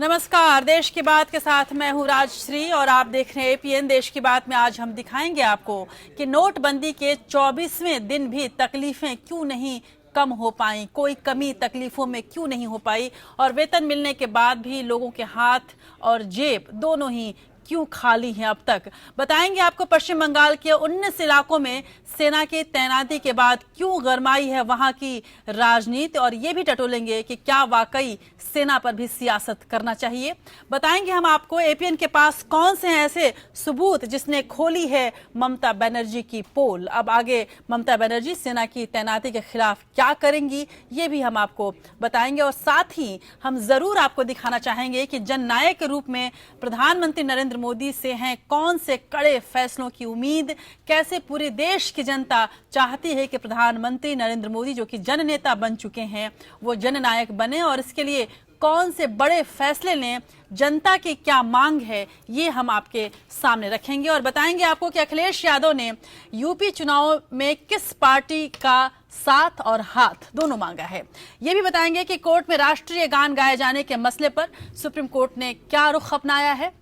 नमस्कार, देश की बात के साथ मैं हूं राजश्री और आप देख रहे हैं एपीएन देश की बात में। आज हम दिखाएंगे आपको कि नोटबंदी के 24वें दिन भी तकलीफें क्यों नहीं कम हो पाई, कोई कमी तकलीफों में क्यों नहीं हो पाई और वेतन मिलने के बाद भी लोगों के हाथ और जेब दोनों ही क्यों खाली हैं अब तक। बताएंगे आपको पश्चिम बंगाल के 19 इलाकों में सेना की तैनाती के बाद क्यों गरमाई है वहां की राजनीति और ये भी टटोलेंगे कि क्या वाकई सेना पर भी सियासत करना चाहिए। बताएंगे हम आपको एपीएन के पास कौन से हैं ऐसे सबूत जिसने खोली है ममता बनर्जी की पोल। अब आगे ममता बनर्जी सेना की तैनाती के खिलाफ क्या करेंगी ये भी हम आपको बताएंगे और साथ ही हम जरूर आपको दिखाना चाहेंगे कि जननायक के रूप में प्रधानमंत्री नरेंद्र मोदी से हैं कौन से कड़े फैसलों की उम्मीद, कैसे पूरे देश की जनता चाहती है कि प्रधानमंत्री नरेंद्र मोदी जो कि जननेता बन चुके हैं वो जननायक बने और इसके लिए कौन से बड़े फैसले लें, जनता की क्या मांग है ये हम आपके सामने रखेंगे और बताएंगे आपको कि अखिलेश यादव ने यूपी चुनाव में किस पार्टी का साथ और हाथ दोनों मांगा है। ये भी बताएंगे कि कोर्ट में राष्ट्रीय गान गाए जाने के मसले पर सुप्रीम कोर्ट ने क्या रुख अपनाया है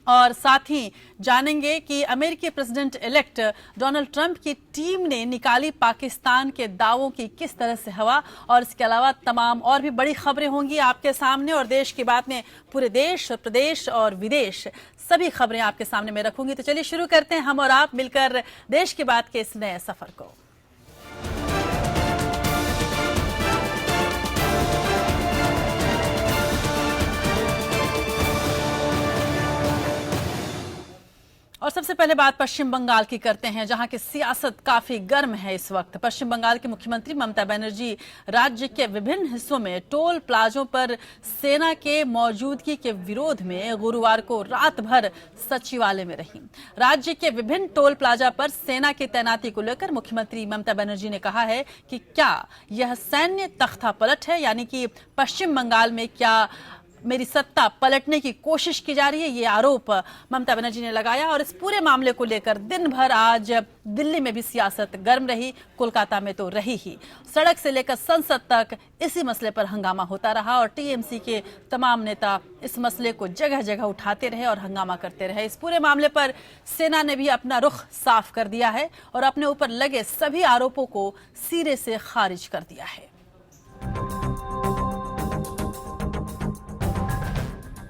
और साथ ही जानेंगे कि अमेरिकी प्रेसिडेंट इलेक्ट डोनाल्ड ट्रंप की टीम ने निकाली पाकिस्तान के दावों की किस तरह से हवा और इसके अलावा तमाम और भी बड़ी खबरें होंगी आपके सामने और देश की बात में पूरे देश, प्रदेश और विदेश सभी खबरें आपके सामने मैं रखूंगी। तो चलिए शुरू करते हैं हम और आप मिलकर देश की बात के इस नए सफर को। और सबसे पहले बात पश्चिम बंगाल की करते हैं जहां की सियासत काफी गर्म है इस वक्त। पश्चिम बंगाल के मुख्यमंत्री ममता बनर्जी राज्य के विभिन्न हिस्सों में टोल प्लाजों पर सेना के मौजूदगी के विरोध में गुरुवार को रात भर सचिवालय में रही। राज्य के विभिन्न टोल प्लाजा पर सेना की तैनाती को लेकर मुख्यमंत्री ममता बनर्जी ने कहा है कि क्या यह सैन्य तख्ता पलट है, यानी कि पश्चिम बंगाल में क्या मेरी सत्ता पलटने की कोशिश की जा रही है, ये आरोप ममता बनर्जी ने लगाया। और इस पूरे मामले को लेकर दिन भर आज दिल्ली में भी सियासत गर्म रही, कोलकाता में तो रही ही। सड़क से लेकर संसद तक इसी मसले पर हंगामा होता रहा और टीएमसी के तमाम नेता इस मसले को जगह जगह उठाते रहे और हंगामा करते रहे। इस पूरे मामले पर सेना ने भी अपना रुख साफ कर दिया है और अपने ऊपर लगे सभी आरोपों को सिरे से खारिज कर दिया है।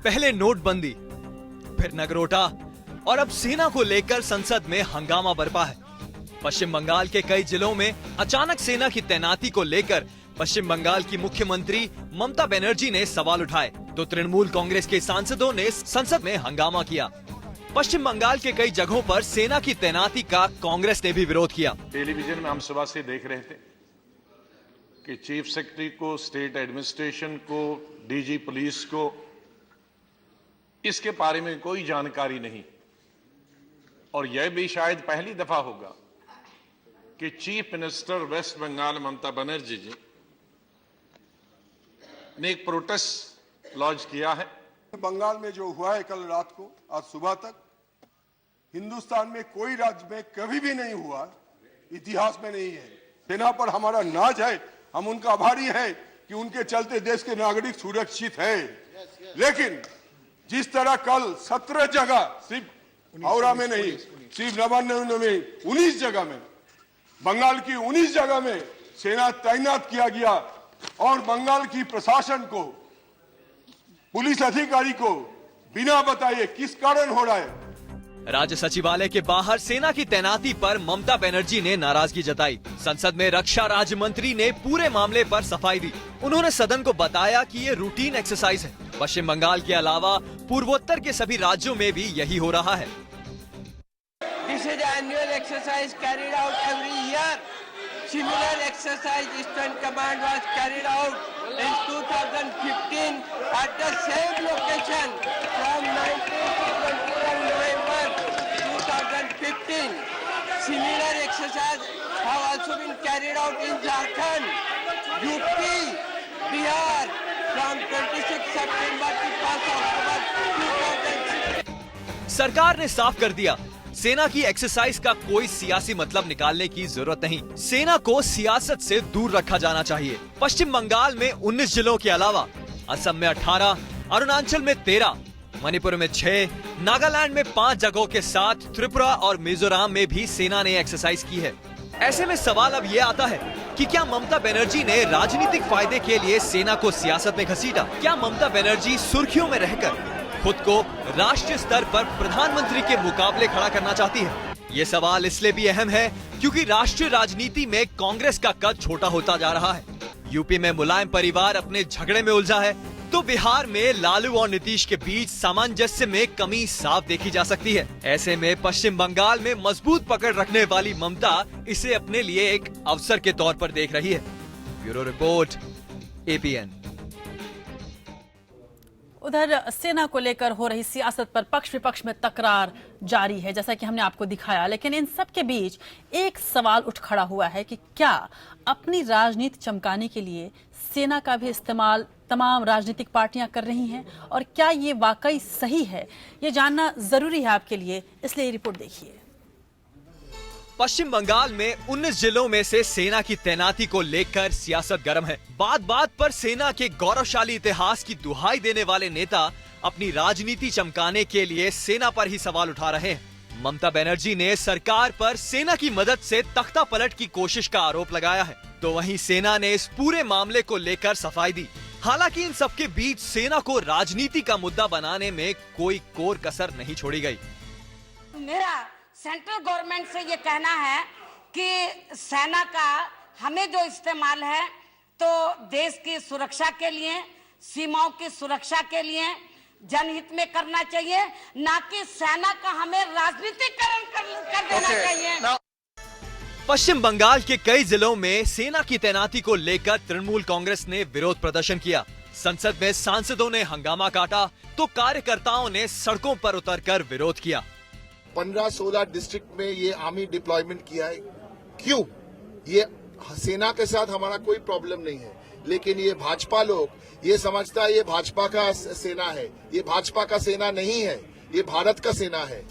पहले नोटबंदी, फिर नगरोटा और अब सेना को लेकर संसद में हंगामा बरपा है। पश्चिम बंगाल के कई जिलों में अचानक सेना की तैनाती को लेकर पश्चिम बंगाल की मुख्यमंत्री ममता बनर्जी ने सवाल उठाए तो तृणमूल कांग्रेस के सांसदों ने संसद में हंगामा किया। पश्चिम बंगाल के कई जगहों पर सेना की तैनाती का कांग्रेस ने भी विरोध किया। टेलीविजन में हम सुबह से देख रहे थे कि चीफ सेक्रेटरी को, स्टेट एडमिनिस्ट्रेशन को, डीजी पुलिस को इसके बारे में कोई जानकारी नहीं और यह भी शायद पहली दफा होगा कि chief minister waste Bengal Mamata Banerjee जी ने एक प्रोटेस्ट लॉन्च किया है। बंगाल में जो हुआ है कल रात को, आज सुबह तक हिंदुस्तान में कोई राज्य में कभी भी नहीं हुआ, इतिहास में नहीं है। सेना पर हमारा नाज है, हम उनका आभारी हैं कि उनके चलते देश के नागरिक सुरक्षित है। लेकिन जिस तरह कल 17 जगह, सिर्फ हावड़ा में नहीं, सिर्फ नवान्न में 19 जगह में, बंगाल की 19 जगह में सेना तैनात किया गया और बंगाल की प्रशासन को, पुलिस अधिकारी को बिना बताए किस कारण हो रहा है। राज्य सचिवालय के बाहर सेना की तैनाती पर ममता बनर्जी ने नाराजगी जताई। संसद में रक्षा राज्य मंत्री ने पूरे मामले पर सफाई दी। उन्होंने सदन को बताया कि ये रूटीन एक्सरसाइज है। पश्चिम बंगाल के अलावा पूर्वोत्तर के सभी राज्यों में भी यही हो रहा है। This is an annual exercise carried out every year. Similar exercise Eastern Command was carried out in 2015 at the same location from 19 to 21 November 2015. Similar exercise have also been carried out in Jharkhand, UP, Bihar from 26 September to 1 October 2016. सरकार ने साफ कर दिया, सेना की exercise का कोई सियासी मतलब निकालने की जरूरत नहीं। सेना को सियासत से दूर रखा जाना चाहिए। पश्चिम बंगाल में 19 जिलों के अलावा असम में 18, अरुणाचल में 13, मणिपुर में 6, नागालैंड में 5 जगहों के साथ त्रिपुरा और मिजोरम में भी सेना ने एक्सरसाइज की है। ऐसे में सवाल अब ये आता है कि क्या ममता बनर्जी ने राजनीतिक फायदे के लिए सेना को सियासत में घसीटा? क्या ममता बनर्जी सुर्खियों में रहकर खुद को राष्ट्रीय स्तर पर प्रधानमंत्री के मुकाबले खड़ा करना चाहती है? ये सवाल इसलिए भी अहम है क्योंकि राष्ट्रीय राजनीति में कांग्रेस का कद छोटा होता जा रहा है। यूपी में मुलायम परिवार अपने झगड़े में उलझा है, तो बिहार में लालू और नीतीश के बीच सामंजस्य में कमी साफ देखी जा सकती है। ऐसे में पश्चिम बंगाल में मजबूत पकड़ रखने वाली ममता इसे अपने लिए एक अवसर के तौर पर देख रही है। Bureau report, APN। उधर सेना को लेकर हो रही सियासत पर पक्ष विपक्ष में तकरार जारी है, जैसा कि हमने आपको दिखाया। लेकिन इन सब के बीच एक सवाल उठ खड़ा हुआ है कि क्या अपनी राजनीति चमकाने के लिए सेना का भी इस्तेमाल तमाम राजनीतिक पार्टियां कर रही हैं, और क्या ये वाकई सही है? ये जानना जरूरी है आपके लिए, इसलिए ये रिपोर्ट देखिए। पश्चिम बंगाल में 19 जिलों में से सेना की तैनाती को लेकर सियासत गर्म है। बात बात पर सेना के गौरवशाली इतिहास की दुहाई देने वाले नेता अपनी राजनीति चमकाने के लिए सेना पर ही सवाल उठा रहे हैं। ममता बनर्जी ने सरकार पर सेना की मदद से तख्ता पलट की कोशिश का आरोप लगाया है, तो वहीं सेना ने इस पूरे मामले को लेकर सफाई दी। हालांकि इन सबके बीच सेना को राजनीति का मुद्दा बनाने में कोई कोर कसर नहीं छोड़ी गई। मेरा सेंट्रल गवर्नमेंट से ये कहना है कि सेना का हमें जो इस्तेमाल है तो देश की सुरक्षा के लिए, सीमाओं की सुरक्षा के लिए, जनहित में करना चाहिए, ना कि सेना का हमें राजनीतिकरण कर देना चाहिए। पश्चिम बंगाल के कई जिलों में सेना की तैनाती को लेकर तृणमूल कांग्रेस ने विरोध प्रदर्शन किया। संसद में सांसदों ने हंगामा काटा तो कार्यकर्ताओं ने सड़कों पर उतरकर विरोध किया। 15-16 डिस्ट्रिक्ट में ये आर्मी डिप्लॉयमेंट किया है। क्यों? ये सेना के साथ हमारा कोई प्रॉब्लम नहीं है, लेकिन ये भाजपा लोग ये समझता है ये भाजपा का सेना है। ये भाजपा का सेना नहीं है, ये भारत का सेना है।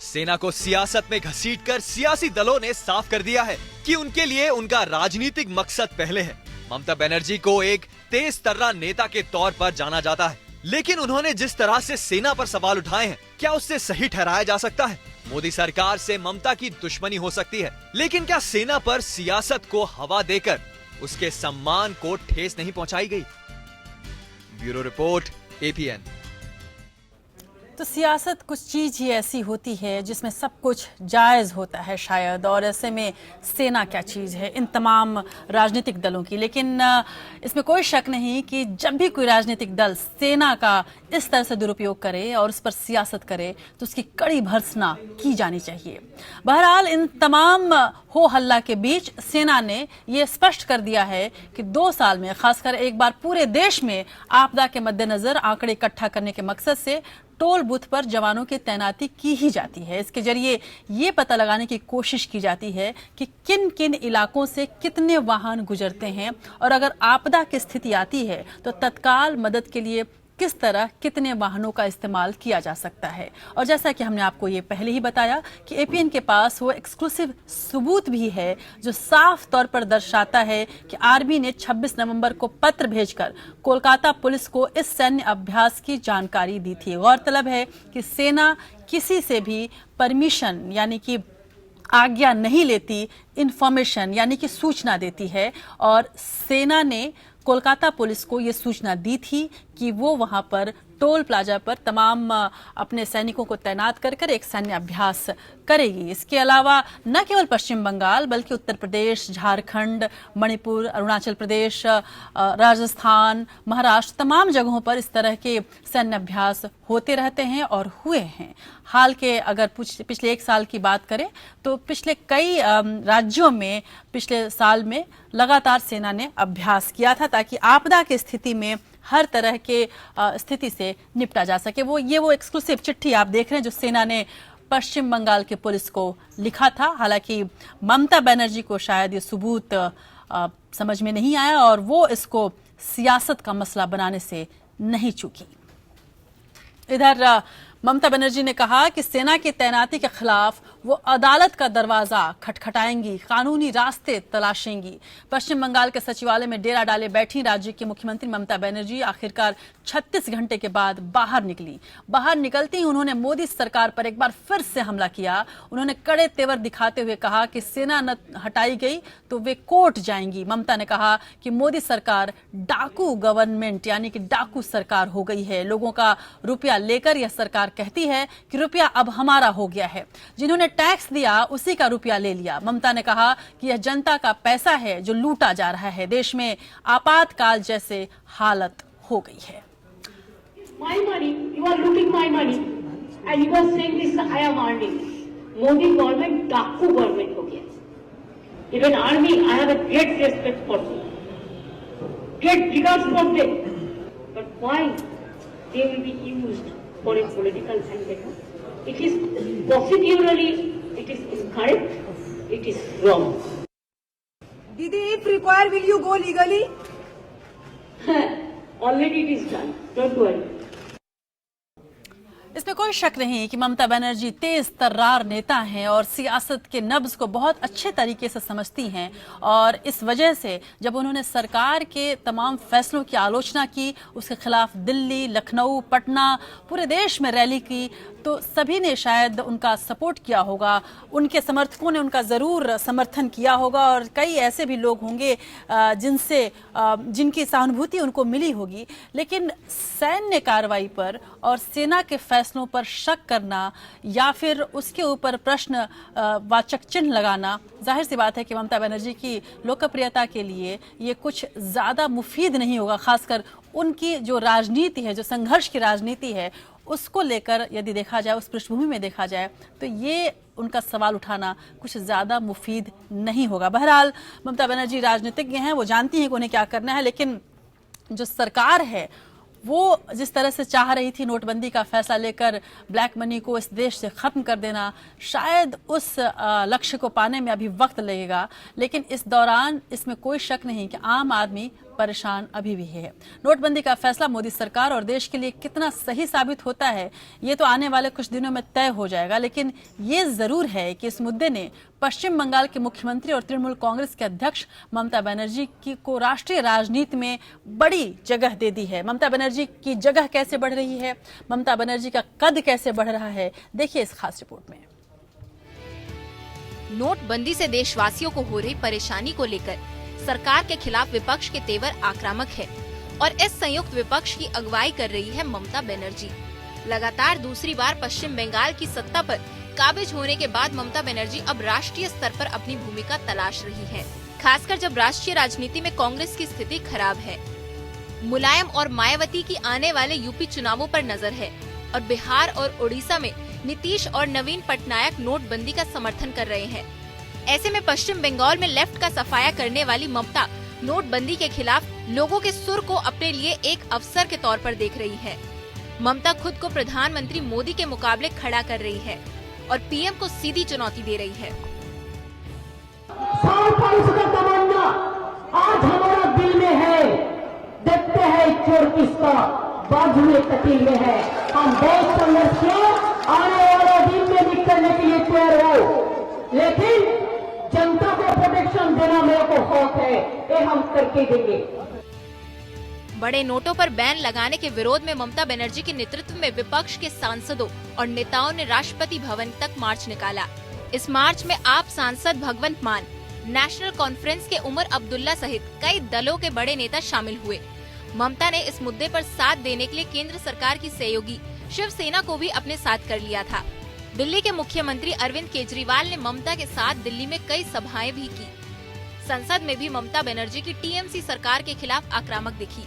सेना को सियासत में घसीटकर सियासी दलों ने साफ कर दिया है कि उनके लिए उनका राजनीतिक मकसद पहले है। ममता बनर्जी को एक तेज तर्रा नेता के तौर पर जाना जाता है, लेकिन उन्होंने जिस तरह से सेना पर सवाल उठाए हैं, क्या उससे सही ठहराया जा सकता है? मोदी सरकार से ममता की दुश्मनी हो सकती है, लेकिन क्या सेना पर सियासत को हवा देकर उसके सम्मान को ठेस नहीं पहुंचाई गई? Bureau report, APN। तो सियासत कुछ चीज ही ऐसी होती है जिसमें सब कुछ जायज होता है शायद, और ऐसे में सेना क्या चीज है इन तमाम राजनीतिक दलों की। लेकिन इसमें कोई शक नहीं कि जब भी कोई राजनीतिक दल सेना का इस तरह से दुरुपयोग करे और उस पर सियासत करे तो उसकी कड़ी भर्त्सना की जानी चाहिए। बहरहाल इन तमाम हो हल्ला के बीच सेना ने यह स्पष्ट कर दिया है कि 2 साल में खासकर एक बार पूरे देश में आपदा के मद्देनजर आंकड़े इकट्ठा करने के मकसद से टोल बूथ पर जवानों की तैनाती की ही जाती है। इसके जरिए ये पता लगाने की कोशिश की जाती है कि किन किन इलाकों से कितने वाहन गुजरते हैं, और अगर आपदा की स्थिति आती है तो तत्काल मदद के लिए किस तरह कितने वाहनों का इस्तेमाल किया जा सकता है। और जैसा कि हमने आपको ये पहले ही बताया कि APN के पास वो एक्सक्लूसिव सबूत भी है जो साफ तौर पर दर्शाता है कि आर्मी ने 26 नवंबर को पत्र भेजकर कोलकाता पुलिस को इस सैन्य अभ्यास की जानकारी दी थी। गौरतलब है कि सेना किसी से भी परमिशन यानी कि आज्ञा नहीं लेती, इंफॉर्मेशन यानी कि सूचना देती है, और सेना ने कोलकाता पुलिस को यह सूचना दी थी कि वो वहां पर टोल प्लाजा पर तमाम अपने सैनिकों को तैनात कर एक सैन्य अभ्यास करेगी। इसके अलावा न केवल पश्चिम बंगाल बल्कि उत्तर प्रदेश, झारखंड, मणिपुर, अरुणाचल प्रदेश, राजस्थान, महाराष्ट्र, तमाम जगहों पर इस तरह के सैन्य अभ्यास होते रहते हैं और हुए हैं। हाल के अगर पिछले 1 साल की बात करें तो पिछले कई राज्यों में पिछले साल में लगातार सेना ने अभ्यास किया था ताकि आपदा की स्थिति में हर तरह के स्थिति से निपटा जा सके। वो एक्सक्लूसिव चिट्ठी आप देख रहे हैं जो सेना ने पश्चिम बंगाल के पुलिस को लिखा था। हालांकि ममता बनर्जी को शायद ये सबूत समझ में नहीं आया और वो इसको सियासत का मसला बनाने से नहीं चूकी। इधर ममता बनर्जी ने कहा कि सेना की तैनाती के खिलाफ वो अदालत का दरवाजा खटखटाएंगी, कानूनी रास्ते तलाशेंगी। पश्चिम बंगाल के सचिवालय में डेरा डाले बैठी राज्य की मुख्यमंत्री ममता बनर्जी आखिरकार 36 घंटे के बाद बाहर निकली। बाहर निकलती ही उन्होंने मोदी सरकार पर एक बार फिर से हमला किया। उन्होंने कड़े तेवर दिखाते हुए कहा कि सेना न हटाई गई तो वे कोर्ट जाएंगी। ममता ने कहा कि मोदी सरकार डाकू गवर्नमेंट यानी कि डाकू सरकार हो गई है। लोगों का रुपया लेकर यह सरकार कहती है कि रुपया अब हमारा हो गया है, जिन्होंने टैक्स दिया उसी का रुपया ले लिया। ममता ने कहा कि यह जनता का पैसा है जो लूटा जा रहा है। देश में आपातकाल जैसे हालत हो गई है। My money, you are looting my money, and you are saying this I am earning. Modi government, डाकू government हो गया। Even army, I have a great respect for them, great regards for them. But why they will be used for a political vendetta? It is procedurally, it is incorrect, it is wrong. Didi, if required, will you go legally? Already it is done. Don't worry. इसमें कोई शक नहीं कि ममता बनर्जी तेज तर्रार नेता हैं और सियासत के नब्ज को बहुत अच्छे तरीके से समझती हैं। और इस वजह से जब उन्होंने सरकार के तमाम फैसलों की आलोचना की, उसके खिलाफ दिल्ली, लखनऊ, पटना, पूरे देश में रैली की, तो सभी ने शायद उनका सपोर्ट किया होगा। उनके समर्थकों ने उनका ज़रूर समर्थन किया होगा और कई ऐसे भी लोग होंगे जिनकी सहानुभूति उनको मिली होगी। लेकिन सैन्य कार्रवाई पर और सेना के फैसलों पर शक करना या फिर उसके ऊपर प्रश्न वाचक चिन्ह लगाना, जाहिर सी बात है कि ममता बनर्जी की लोकप्रियता के लिए ये कुछ ज़्यादा मुफीद नहीं होगा। खासकर उनकी जो राजनीति है, जो संघर्ष की राजनीति है, उसको लेकर यदि देखा जाए, उस पृष्ठभूमि में देखा जाए, तो ये उनका सवाल उठाना कुछ ज़्यादा मुफीद नहीं होगा। बहरहाल ममता बनर्जी राजनीतिज्ञ हैं, वो जानती हैं कि उन्हें क्या करना है। लेकिन जो सरकार है वो जिस तरह से चाह रही थी नोटबंदी का फैसला लेकर ब्लैक मनी को इस देश से ख़त्म कर देना, शायद उस लक्ष्य को पाने में अभी वक्त लगेगा। लेकिन इस दौरान इसमें कोई शक नहीं कि आम आदमी परेशान अभी भी है। नोटबंदी का फैसला मोदी सरकार और देश के लिए कितना सही साबित होता है, ये तो आने वाले कुछ दिनों में तय हो जाएगा। लेकिन ये जरूर है कि इस मुद्दे ने पश्चिम बंगाल के मुख्यमंत्री और तृणमूल कांग्रेस के अध्यक्ष ममता बनर्जी को राष्ट्रीय राजनीति में बड़ी जगह दे दी है। ममता बनर्जी की जगह कैसे बढ़ रही है, ममता बनर्जी का कद कैसे बढ़ रहा है, देखिए इस खास रिपोर्ट में। नोटबंदी से देशवासियों को हो रही परेशानी को लेकर सरकार के खिलाफ विपक्ष के तेवर आक्रामक है और इस संयुक्त विपक्ष की अगुवाई कर रही है ममता बनर्जी। लगातार दूसरी बार पश्चिम बंगाल की सत्ता पर काबिज होने के बाद ममता बनर्जी अब राष्ट्रीय स्तर पर अपनी भूमिका तलाश रही है, खासकर जब राष्ट्रीय राजनीति में कांग्रेस की स्थिति खराब है। मुलायम और मायावती की आने वाले यूपी चुनावों पर नजर है और बिहार और उड़ीसा में नीतीश और नवीन पटनायक नोटबंदी का समर्थन कर रहे हैं। ऐसे में पश्चिम बंगाल में लेफ्ट का सफाया करने वाली ममता नोटबंदी के खिलाफ लोगों के सुर को अपने लिए एक अवसर के तौर पर देख रही है। ममता खुद को प्रधानमंत्री मोदी के मुकाबले खड़ा कर रही है और पीएम को सीधी चुनौती दे रही है। तमन्ना आज हमारा दिल में है, देखते हैं चोर किसका बाजू में कतील में है। हम देश संघर्ष के आने वाले दिन में निकलने के लिए तैयार हो, लेकिन जनता को प्रोटेक्शन देना मेरे को हक है, ये हम करके देंगे। बड़े नोटों पर बैन लगाने के विरोध में ममता बनर्जी के नेतृत्व में विपक्ष के सांसदों और नेताओं ने राष्ट्रपति भवन तक मार्च निकाला। इस मार्च में आप सांसद भगवंत मान, नेशनल कॉन्फ्रेंस के उमर अब्दुल्ला सहित कई दलों के बड़े नेता शामिल हुए। ममता ने इस मुद्दे पर साथ देने के लिए केंद्र सरकार की सहयोगी शिवसेना को भी अपने साथ कर लिया था। दिल्ली के मुख्यमंत्री अरविंद केजरीवाल ने ममता के साथ दिल्ली में कई सभाएं भी की। संसद में भी ममता बनर्जी की टीएमसी सरकार के खिलाफ आक्रामक दिखी।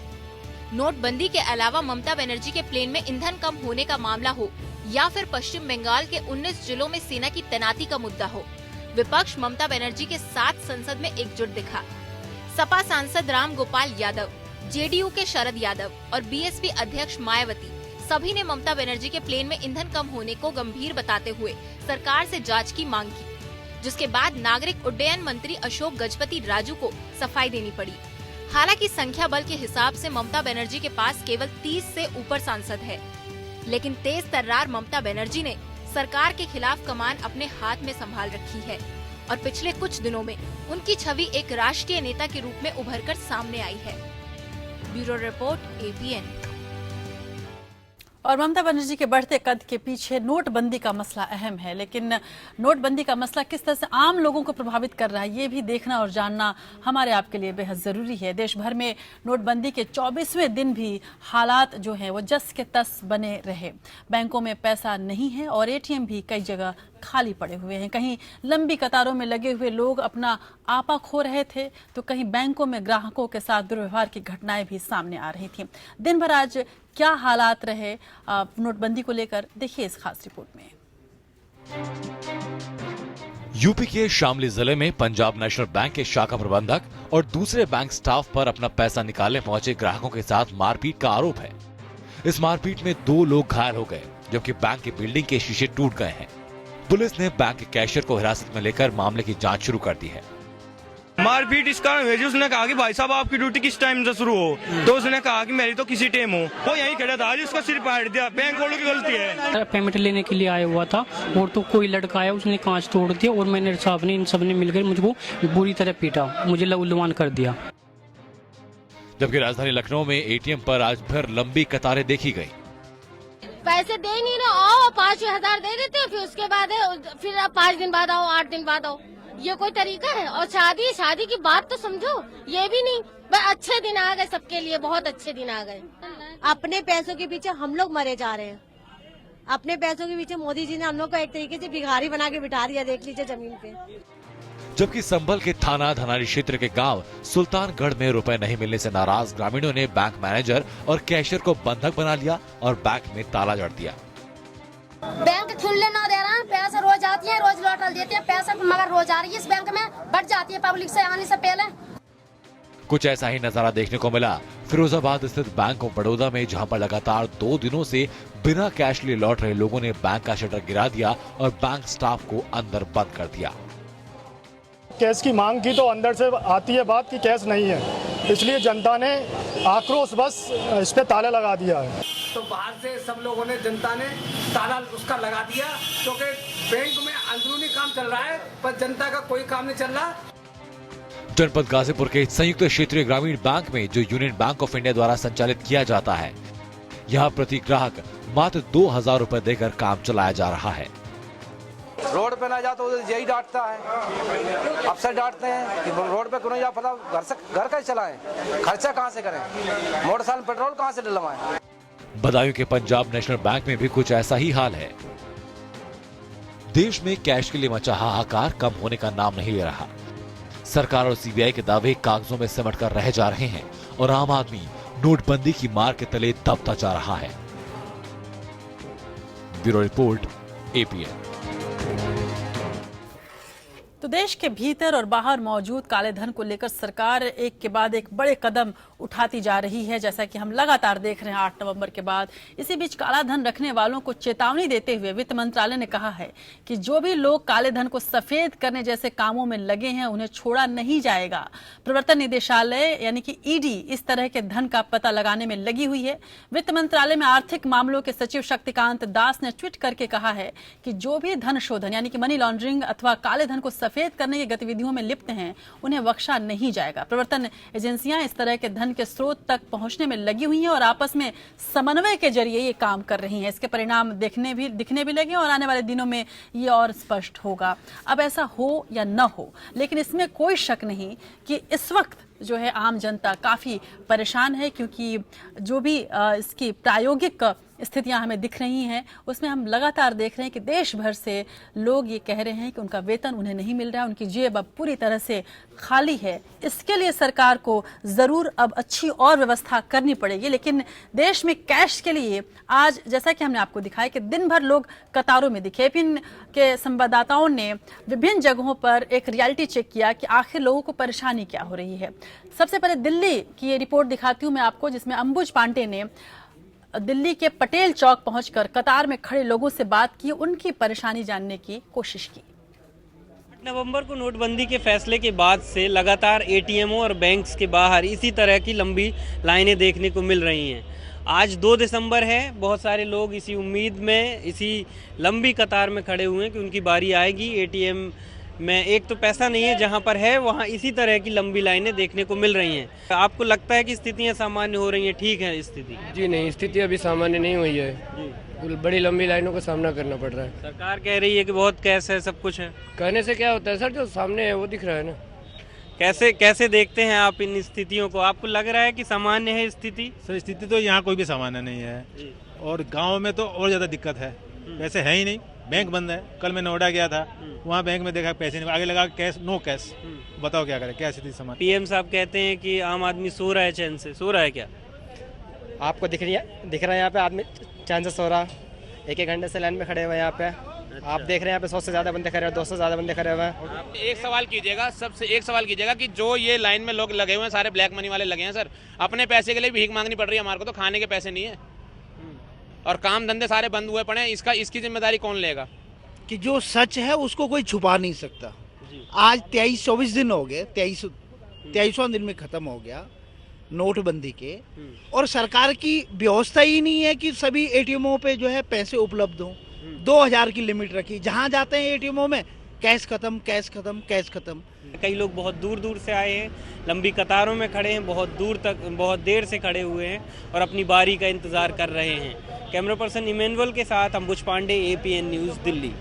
नोटबंदी के अलावा ममता बनर्जी के प्लेन में ईंधन कम होने का मामला हो या फिर पश्चिम बंगाल के 19 जिलों में सेना की तैनाती का मुद्दा हो, विपक्ष ममता बनर्जी के साथ संसद में एकजुट दिखा। सपा सांसद राम गोपाल यादव, जेडीयू के शरद यादव और बीएसपी अध्यक्ष मायावती सभी ने ममता बनर्जी के प्लेन में ईंधन कम होने को गंभीर बताते हुए सरकार से जांच की मांग की, जिसके बाद नागरिक उड्डयन मंत्री अशोक गजपति राजू को सफाई देनी पड़ी। हालांकि संख्या बल के हिसाब से ममता बनर्जी के पास केवल 30 से ऊपर सांसद है। लेकिन तेज तर्रार ममता बनर्जी ने सरकार के खिलाफ कमान अपने हाथ में संभाल रखी है और पिछले कुछ दिनों में उनकी छवि एक राष्ट्रीय नेता के रूप में उभरकर सामने आई है। Bureau report, APN। और ममता बनर्जी के बढ़ते कद के पीछे नोटबंदी का मसला अहम है, लेकिन नोटबंदी का मसला किस तरह से आम लोगों को प्रभावित कर रहा है ये भी देखना और जानना हमारे आपके लिए बेहद जरूरी है। देश भर में नोटबंदी के 24वें दिन भी हालात जो है वो जस के तस बने रहे। बैंकों में पैसा नहीं है और ATM भी कई जगह खाली पड़े हुए हैं। कहीं लंबी कतारों में लगे हुए लोग अपना आपा खो रहे थे, तो कहीं बैंकों में ग्राहकों के साथ दुर्व्यवहार की घटनाएं भी सामने आ रही थी। दिन भर आज क्या हालात रहे नोटबंदी को लेकर, देखिए इस खास रिपोर्ट में। यूपी के शामली जिले में पंजाब नेशनल बैंक के शाखा प्रबंधक और दूसरे बैंक स्टाफ पर अपना पैसा निकालने पहुंचे ग्राहकों के साथ मारपीट का आरोप है। इस मारपीट में 2 लोग घायल हो गए, जबकि बैंक की बिल्डिंग के शीशे टूट गए हैं। पुलिस ने बैंक के कैशियर को हिरासत में लेकर मामले की जांच शुरू कर दी है। मारपीट इस कारण हुई, उसने कहा कि भाई साहब आपकी ड्यूटी किस टाइम से शुरू हो, तो उसने कहा कि मेरी तो किसी टाइम हो। वो यहीं खड़ा था, आज उसका सिर फाड़ दिया। बैंक वालों की गलती है। पेमेंट लेने के लिए आया हुआ था और तो कोई लड़का आया, उसने कांच तोड़ दिया और मैंने साहब ने इन सब ने मिलकर मुझको बुरी तरह पीटा, मुझे लहूलुहान कर दिया। जबकि राजधानी लखनऊ में ATM पर आज फिर लंबी कतारें देखी गई। पैसे दे नहीं ना, आओ 5,000 दे देते, फिर उसके बाद फिर आप 5 दिन बाद आओ, 8 दिन बाद आओ। ये कोई तरीका है? और शादी की बात तो समझो, ये भी नहीं। बस अच्छे दिन आ गए सबके लिए, बहुत अच्छे दिन आ गए। अपने पैसों के पीछे हम लोग मरे जा रहे हैं। अपने पैसों के पीछे मोदी जी ने हम लोग को एक तरीके से भिखारी बना के बिठा दिया, देख लीजिए जमीन पे। जबकि संभल के थाना धनारी क्षेत्र के गांव सुल्तानगढ़ में रुपए नहीं मिलने से नाराज ग्रामीणों ने बैंक मैनेजर और कैशियर को बंधक बना लिया और बैंक में ताला जड़ दिया। बैंक खुलने ना दे रहा है, पैसा रोज आती है, रोज लौटा देते हैं पैसा, मगर रोज आ रही है इस बैंक में, बढ़ जाती है पब्लिक से आने से पहले। कुछ ऐसा ही नजारा देखने को मिला फिरोजाबाद स्थित बैंक ऑफ बड़ौदा में, जहां पर लगातार 2 दिनों से बिना कैश लिए लौट रहे लोगों ने बैंक का शटर गिरा दिया और बैंक स्टाफ को अंदर बंद कर दिया। कैश की मांग की तो अंदर से आती है बात कि कैश नहीं है, इसलिए जनता ने आक्रोश बस इस पे ताला लगा दिया है। तो बाहर से सब लोगों ने, जनता ने ताला उसका लगा दिया, क्योंकि बैंक में अंदरूनी काम चल रहा है पर जनता का कोई काम नहीं चल रहा। जनपद गाजीपुर के संयुक्त क्षेत्रीय ग्रामीण बैंक में, जो यूनियन बैंक ऑफ इंडिया द्वारा संचालित किया जाता है, यहाँ प्रति ग्राहक मात्र 2,000 रुपए देकर काम चलाया जा रहा है। रोड पे ना जा तो यही डांटता है, अफसर डांटते हैं कि रोड पे क्यों नहीं जा, पता घर कैसे चलाएं, खर्चा कहाँ से करें, मोटरसाइकिल पेट्रोल कहाँ से डलवाएं। बदायूं के पंजाब नेशनल बैंक में भी कुछ ऐसा ही हाल है। देश में कैश के लिए मचा हाहाकार कम होने का नाम नहीं ले रहा। सरकार और CBI के दावे कागजों में सिमट कर रह जा रहे हैं और आम आदमी नोटबंदी की मार के तले दबता जा रहा है। Bureau report, APN। तो देश के भीतर और बाहर मौजूद काले धन को लेकर सरकार एक के बाद एक बड़े कदम उठाती जा रही है, जैसा कि हम लगातार देख रहे हैं 8 नवंबर के बाद। इसी बीच काला धन रखने वालों को चेतावनी देते हुए वित्त मंत्रालय ने कहा है कि जो भी लोग काले धन को सफेद करने जैसे कामों में लगे हैं उन्हें छोड़ा नहीं जाएगा। प्रवर्तन निदेशालय यानी कि ED इस तरह के धन का पता लगाने में लगी हुई है। वित्त मंत्रालय में आर्थिक मामलों के सचिव शक्तिकांत दास ने ट्वीट करके कहा है कि जो भी धन शोधन यानी कि मनी लॉन्ड्रिंग अथवा काले धन को सफेद करने की गतिविधियों में लिप्त हैं उन्हें बख्शा नहीं जाएगा। प्रवर्तन एजेंसियां इस तरह के धन के स्रोत तक पहुंचने में लगी हुई हैं और आपस में समन्वय के जरिए ये काम कर रही हैं। इसके परिणाम दिखने भी लगे और आने वाले दिनों में ये और स्पष्ट होगा। अब ऐसा हो या न हो, लेकिन इसमें कोई शक नहीं कि इस वक्त जो है आम जनता काफी परेशान है, क्योंकि जो भी इसकी प्रायोगिक स्थितियां हमें दिख रही हैं उसमें हम लगातार देख रहे हैं कि देश भर से लोग ये कह रहे हैं कि उनका वेतन उन्हें नहीं मिल रहा है, उनकी जेब अब पूरी तरह से खाली है। इसके लिए सरकार को जरूर अब अच्छी और व्यवस्था करनी पड़ेगी। लेकिन देश में कैश के लिए आज जैसा कि हमने आपको दिखाया कि दिन भर लोग कतारों में दिखे। APN के संवाददाताओं ने विभिन्न जगहों पर एक रियलिटी चेक किया कि आखिर लोगों को परेशानी क्या हो रही है। सबसे पहले दिल्ली की ये रिपोर्ट दिखाती हूं मैं आपको, जिसमें अंबुज पांडे ने दिल्ली के पटेल चौक पहुंचकर कतार में खड़े लोगों से बात की, उनकी परेशानी जानने की कोशिश की। 8 नवंबर को नोटबंदी के फैसले के बाद से लगातार ATMों और बैंक्स के बाहर इसी तरह की लंबी लाइनें देखने को मिल रही हैं आज 2 दिसंबर है, बहुत सारे लोग इसी उम्मीद में, इसी लंबी कतार में खड़े हुए हैं कि उनकी बारी आएगी। एटीएम में एक तो पैसा नहीं है, जहां पर है वहां इसी तरह की लंबी लाइनें देखने को मिल रही हैं। आपको लगता है कि स्थितियां सामान्य हो रही हैं? ठीक है स्थिति? जी नहीं, स्थिति अभी सामान्य नहीं हुई है। बड़ी लंबी लाइनों का सामना करना पड़ रहा है। सरकार कह रही है कि बहुत कैश है, सब कुछ है। कहने से क्या होता है सर, जो सामने है वो दिख रहा है ना। कैसे देखते हैं आप इन स्थितियों को? आपको लग रहा है कि सामान्य है स्थिति? सर स्थिति तो यहाँ कोई भी सामान्य नहीं है, और गांव में तो और ज्यादा दिक्कत है। पैसे है ही नहीं, बैंक बंद है। कल मैं नोएडा गया था, वहाँ बैंक में देखा पैसे नहीं, आगे लगा कैश, नो कैश। बताओ क्या करें, क्या स्थिति समान। पीएम साहब कहते हैं कि आम आदमी सो रहा है चैन से। सो रहा है क्या? आपको दिख रहा है यहाँ पे आदमी चैन से सो रहा, एक घंटे से लाइन में खड़े हुए यहाँ पे। आप देख रहे हैं यहाँ पे 100 से ज्यादा बंदे खड़े हैं, 200 से ज्यादा बंदे खड़े हुए हैं। एक सवाल कीजिएगा, सबसे एक सवाल कीजिएगा कि जो ये लाइन में लोग लगे हुए हैं, सारे ब्लैक मनी वाले लगे हैं सर, अपने पैसे के लिए भीख मांगनी पड़ रही है हमारे को, तो खाने के पैसे नहीं है और काम धंधे सारे बंद हुए पड़े हैं। इसकी जिम्मेदारी कौन लेगा? कि जो सच है उसको कोई छुपा नहीं सकता। आज 23-24 दिन हो गए, 23वां दिन में खत्म हो गया नोटबंदी के, और सरकार की व्यवस्था ही नहीं है कि सभी एटीएमओ पे जो है पैसे उपलब्ध हों। 2000 की लिमिट रखी, जहां जाते हैं एटीएमओ में कैश खत्म, कैश खत्म, कैश खत्म। कई लोग बहुत दूर दूर से आए हैं, लंबी कतारों में खड़े हैं, बहुत देर से खड़े हुए हैं और अपनी बारी का इंतजार कर रहे हैं। कैमरा पर्सन इमैनुअल के साथ अंबुज पांडे, APN न्यूज़, दिल्ली।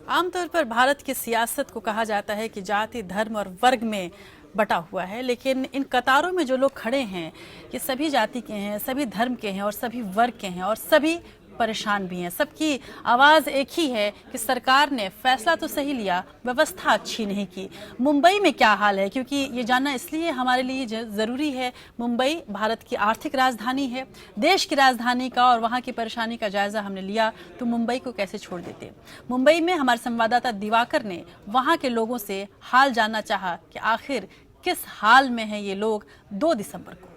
आमतौर पर भारत की सियासत को कहा जाता है कि जाति, धर्म और वर्ग में बटा हुआ है, लेकिन इन कतारों में जो लोग खड़े हैं ये सभी जाति के हैं, सभी धर्म के हैं और सभी वर्ग के हैं और सभी परेशान भी हैं। सबकी आवाज़ एक ही है कि सरकार ने फैसला तो सही लिया, व्यवस्था अच्छी नहीं की। मुंबई में क्या हाल है, क्योंकि ये जानना इसलिए हमारे लिए ज़रूरी है। मुंबई भारत की आर्थिक राजधानी है, देश की राजधानी का, और वहाँ की परेशानी का जायज़ा हमने लिया तो मुंबई को कैसे छोड़ देते। मुंबई में हमारे संवाददाता दिवाकर ने वहाँ के लोगों से हाल जानना चाहा कि आखिर किस हाल में हैं ये लोग 2 दिसंबर को।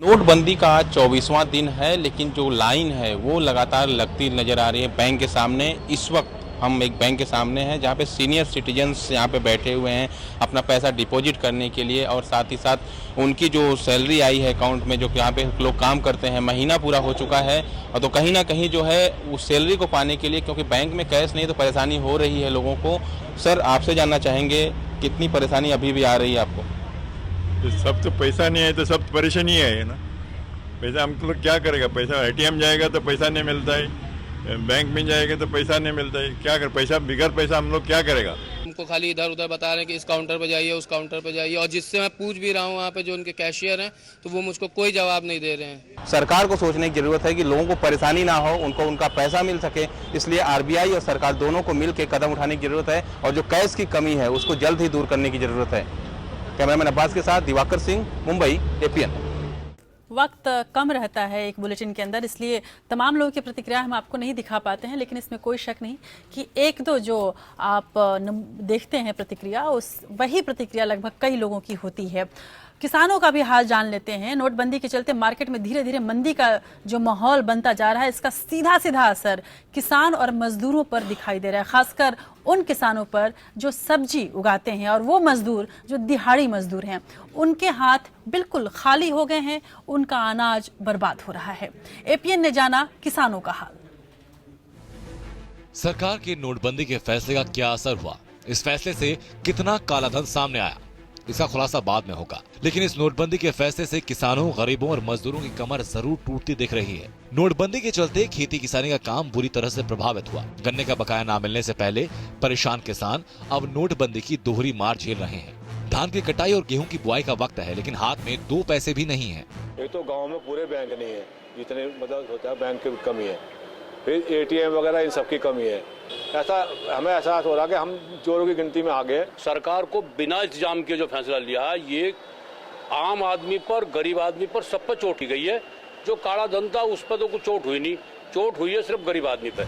नोटबंदी का आज 24वां दिन है, लेकिन जो लाइन है वो लगातार लगती नजर आ रही है बैंक के सामने। इस वक्त हम एक बैंक के सामने हैं जहाँ पे सीनियर सिटीजन्स यहाँ पे बैठे हुए हैं अपना पैसा डिपॉजिट करने के लिए, और साथ ही साथ उनकी जो सैलरी आई है अकाउंट में, जो कि यहाँ पे लोग काम करते हैं, महीना पूरा हो चुका है, और तो कहीं ना कहीं जो है उस सैलरी को पाने के लिए, क्योंकि बैंक में कैश नहीं तो परेशानी हो रही है लोगों को। सर आपसे जानना चाहेंगे कितनी परेशानी अभी भी आ रही है आपको? सब तो पैसा नहीं है तो सब परेशानी है ना। पैसा हम लोग क्या करेगा, पैसा एटीएम जाएगा तो पैसा नहीं मिलता है, बैंक में जाएगा तो पैसा नहीं मिलता है, क्या कर पैसा बिगड़ पैसा हम लोग क्या करेगा। हमको खाली इधर उधर बता रहे हैं कि इस काउंटर पे जाइए, उस काउंटर पे जाइए, और जिससे मैं पूछ भी रहा हूँ वहाँ पे जो उनके कैशियर हैं तो वो मुझको कोई जवाब नहीं दे रहे हैं। सरकार को सोचने की जरूरत है कि लोगों को परेशानी ना हो, उनको उनका पैसा मिल सके, इसलिए आरबीआई और सरकार दोनों को मिल के कदम उठाने की जरूरत है, और जो कैश की कमी है उसको जल्द ही दूर करने की जरूरत है। कैमरामैन अब्बास के साथ दिवाकर सिंह, मुंबई, APN। वक्त कम रहता है एक बुलेटिन के अंदर, इसलिए तमाम लोगों की प्रतिक्रिया हम आपको नहीं दिखा पाते हैं, लेकिन इसमें कोई शक नहीं कि एक दो जो आप देखते हैं प्रतिक्रिया, वही प्रतिक्रिया लगभग कई लोगों की होती है। किसानों का भी हाल जान लेते हैं। नोटबंदी के चलते मार्केट में धीरे धीरे मंदी का जो माहौल बनता जा रहा है, इसका सीधा सीधा असर किसान और मजदूरों पर दिखाई दे रहा है, खासकर उन किसानों पर जो सब्जी उगाते हैं, और वो मजदूर जो दिहाड़ी मजदूर हैं, उनके हाथ बिल्कुल खाली हो गए हैं, उनका अनाज बर्बाद हो रहा है। APN ने जाना किसानों का हाल। सरकार के नोटबंदी के फैसले का क्या असर हुआ, इस फैसले से कितना कालाधन सामने आया, इसका खुलासा बाद में होगा। लेकिन इस नोटबंदी के फैसले से किसानों, गरीबों और मजदूरों की कमर जरूर टूटती दिख रही है। नोटबंदी के चलते खेती किसानी का काम बुरी तरह से प्रभावित हुआ। गन्ने का बकाया ना मिलने से पहले परेशान किसान अब नोटबंदी की दोहरी मार झेल रहे हैं। धान की कटाई और गेहूं की बुआई का वक्त है, लेकिन हाथ में 2 पैसे भी नहीं है। एक तो गाँव में पूरे बैंक नहीं है, जितने मतलब होता है बैंक की कमी है, फिर ATM वगैरह इन सब की कमी है। ऐसा हमें एहसास हो रहा है कि हम चोरों की गिनती में आ गए। सरकार को बिना इंतजाम के जो फैसला लिया है, ये आम आदमी पर, गरीब आदमी पर, सब पर चोट की गई है। जो काला धन था उस पर तो कुछ चोट हुई नहीं, चोट हुई है सिर्फ गरीब आदमी पर।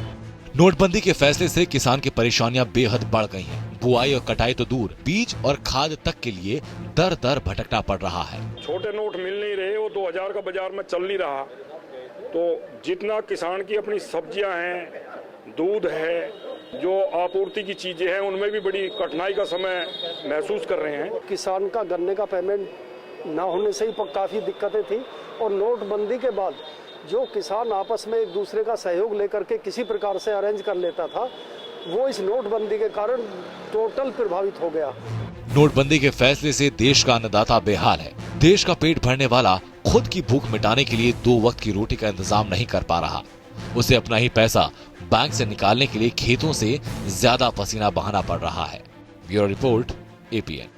नोटबंदी के फैसले से किसान की परेशानियां बेहद बढ़ गई हैं। बुआई और कटाई तो दूर, बीज और खाद तक के लिए दर दर भटकना पड़ रहा है। छोटे नोट मिल नहीं रहे, वो 2000 का बाजार में चल नहीं रहा, तो जितना किसान की अपनी सब्जियां हैं, दूध है, जो आपूर्ति की चीजें हैं, उनमें भी बड़ी कठिनाई का समय महसूस कर रहे हैं। किसान का गन्ने का पेमेंट ना होने से ही काफ़ी दिक्कतें थी। और नोटबंदी के बाद जो किसान आपस में एक दूसरे का सहयोग लेकर के किसी प्रकार से अरेंज कर लेता था, वो इस नोटबंदी के कारण टोटल प्रभावित हो गया। नोटबंदी के फैसले से देश का अन्नदाता बेहाल है। देश का पेट भरने वाला खुद की भूख मिटाने के लिए 2 वक्त की रोटी का इंतजाम नहीं कर पा रहा। उसे अपना ही पैसा बैंक से निकालने के लिए खेतों से ज्यादा पसीना बहाना पड़ रहा है। Bureau report, APN।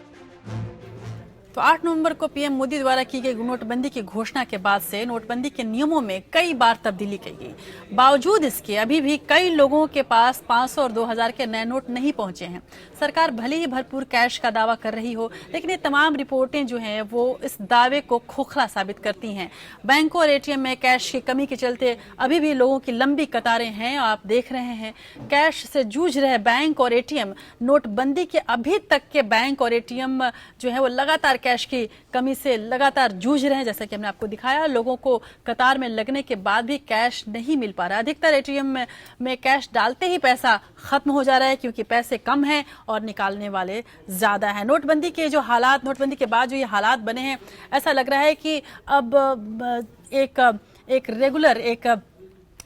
तो 8 नवंबर को पीएम मोदी द्वारा की गई नोटबंदी की घोषणा के बाद से नोटबंदी के नियमों में कई बार तब्दीली की गई। बावजूद इसके अभी भी कई लोगों के पास 500 और 2000 के नए नोट नहीं पहुंचे हैं। सरकार भले ही भरपूर कैश का दावा कर रही हो, लेकिन ये तमाम रिपोर्टें जो हैं वो इस दावे को खोखला साबित करती हैं। बैंकों और ATM में कैश की कमी के चलते अभी भी लोगों की लंबी कतारें हैं। आप देख रहे हैं कैश से जूझ रहे बैंक और ATM। नोटबंदी के अभी तक के बैंक और ATM जो है वो लगातार कैश की कमी से लगातार जूझ रहे हैं। जैसा कि हमने आपको दिखाया, लोगों को कतार में लगने के बाद भी कैश नहीं मिल पा रहा। अधिकतर ATM में कैश डालते ही पैसा खत्म हो जा रहा है, क्योंकि पैसे कम हैं और निकालने वाले ज्यादा हैं। नोटबंदी के जो हालात, नोटबंदी के बाद जो ये हालात बने हैं, ऐसा लग रहा है कि अब एक रेगुलर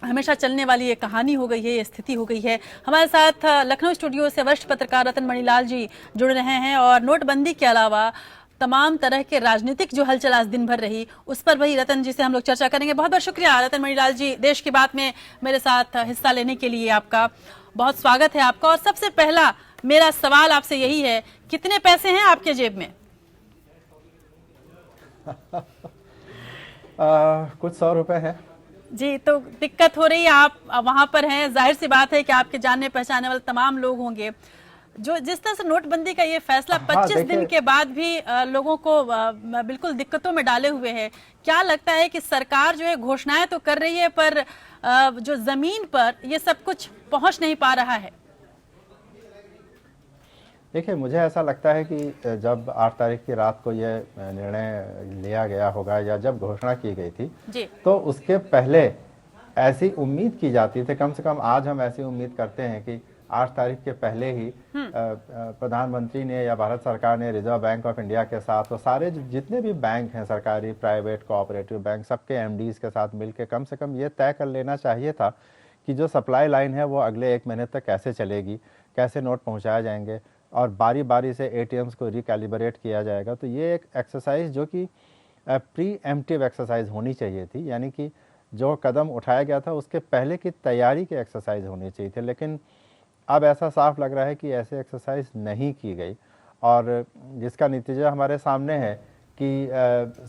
हमेशा चलने वाली ये कहानी हो गई है, ये स्थिति हो गई है। हमारे साथ लखनऊ स्टूडियो से वरिष्ठ पत्रकार रतन मणिलाल जी जुड़ रहे हैं और नोटबंदी के अलावा तमाम तरह के राजनीतिक जो हलचल आज दिन भर रही, उस पर वही रतन जी से हम लोग चर्चा करेंगे। बहुत बहुत शुक्रिया रतन मणिलाल जी, देश की बात में मेरे साथ हिस्सा लेने के लिए आपका बहुत स्वागत है आपका। और सबसे पहला मेरा सवाल आपसे यही है, कितने पैसे हैं आपके जेब में? कुछ 100 रुपए है जी। तो दिक्कत हो रही है, आप वहां पर हैं, जाहिर सी बात है कि आपके जानने पहचाने वाले तमाम लोग होंगे। जो जिस तरह से नोटबंदी का ये फैसला 25 दिन के बाद भी लोगों को बिल्कुल दिक्कतों में डाले हुए है, क्या लगता है कि सरकार जो है घोषणाएं तो कर रही है, पर जो जमीन पर ये सब कुछ पहुंच नहीं पा रहा है? देखिए, मुझे ऐसा लगता है कि जब 8 तारीख की रात को ये निर्णय लिया गया होगा या जब घोषणा की गई थी जी, तो उसके पहले ऐसी उम्मीद की जाती थी, कम से कम आज हम ऐसी उम्मीद करते हैं कि 8 तारीख के पहले ही प्रधानमंत्री ने या भारत सरकार ने रिजर्व बैंक ऑफ इंडिया के साथ और सारे जितने भी बैंक हैं, सरकारी, प्राइवेट, कोऑपरेटिव बैंक, सबके MDs के साथ मिलकर कम से कम ये तय कर लेना चाहिए था कि जो सप्लाई लाइन है वो अगले 1 महीने तक कैसे चलेगी, कैसे नोट पहुंचाए जाएंगे और बारी बारी से ATMs को रिकैलिब्रेट किया जाएगा। तो ये एक एक्सरसाइज जो कि प्री एम्प्टिव एक्सरसाइज होनी चाहिए थी, यानी कि जो कदम उठाया गया था उसके पहले की तैयारी की एक्सरसाइज होनी चाहिए थी। लेकिन अब ऐसा साफ लग रहा है कि ऐसे एक्सरसाइज नहीं की गई और जिसका नतीजा हमारे सामने है कि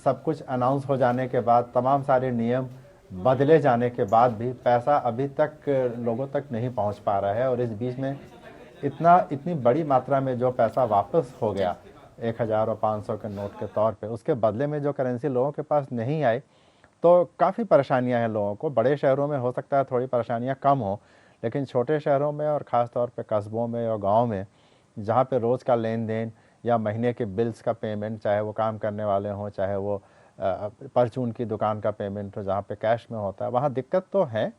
सब कुछ अनाउंस हो जाने के बाद, तमाम सारे नियम बदले जाने के बाद भी पैसा अभी तक लोगों तक नहीं पहुंच पा रहा है। और इस बीच में इतनी बड़ी मात्रा में जो पैसा वापस हो गया 1000 और 500 के नोट के तौर पे, उसके बदले में जो करेंसी लोगों के पास नहीं आई, तो काफ़ी परेशानियां हैं लोगों को। बड़े शहरों में हो सकता है थोड़ी परेशानियां कम हो, लेकिन छोटे शहरों में और ख़ास तौर पे कस्बों में और गांव में, जहां पे रोज़ का लेन देन या महीने के बिल्स का पेमेंट, चाहे वो काम करने वाले हों, चाहे वो परचून की दुकान का पेमेंट हो, जहां पे कैश में होता है, वहां दिक्कत तो है।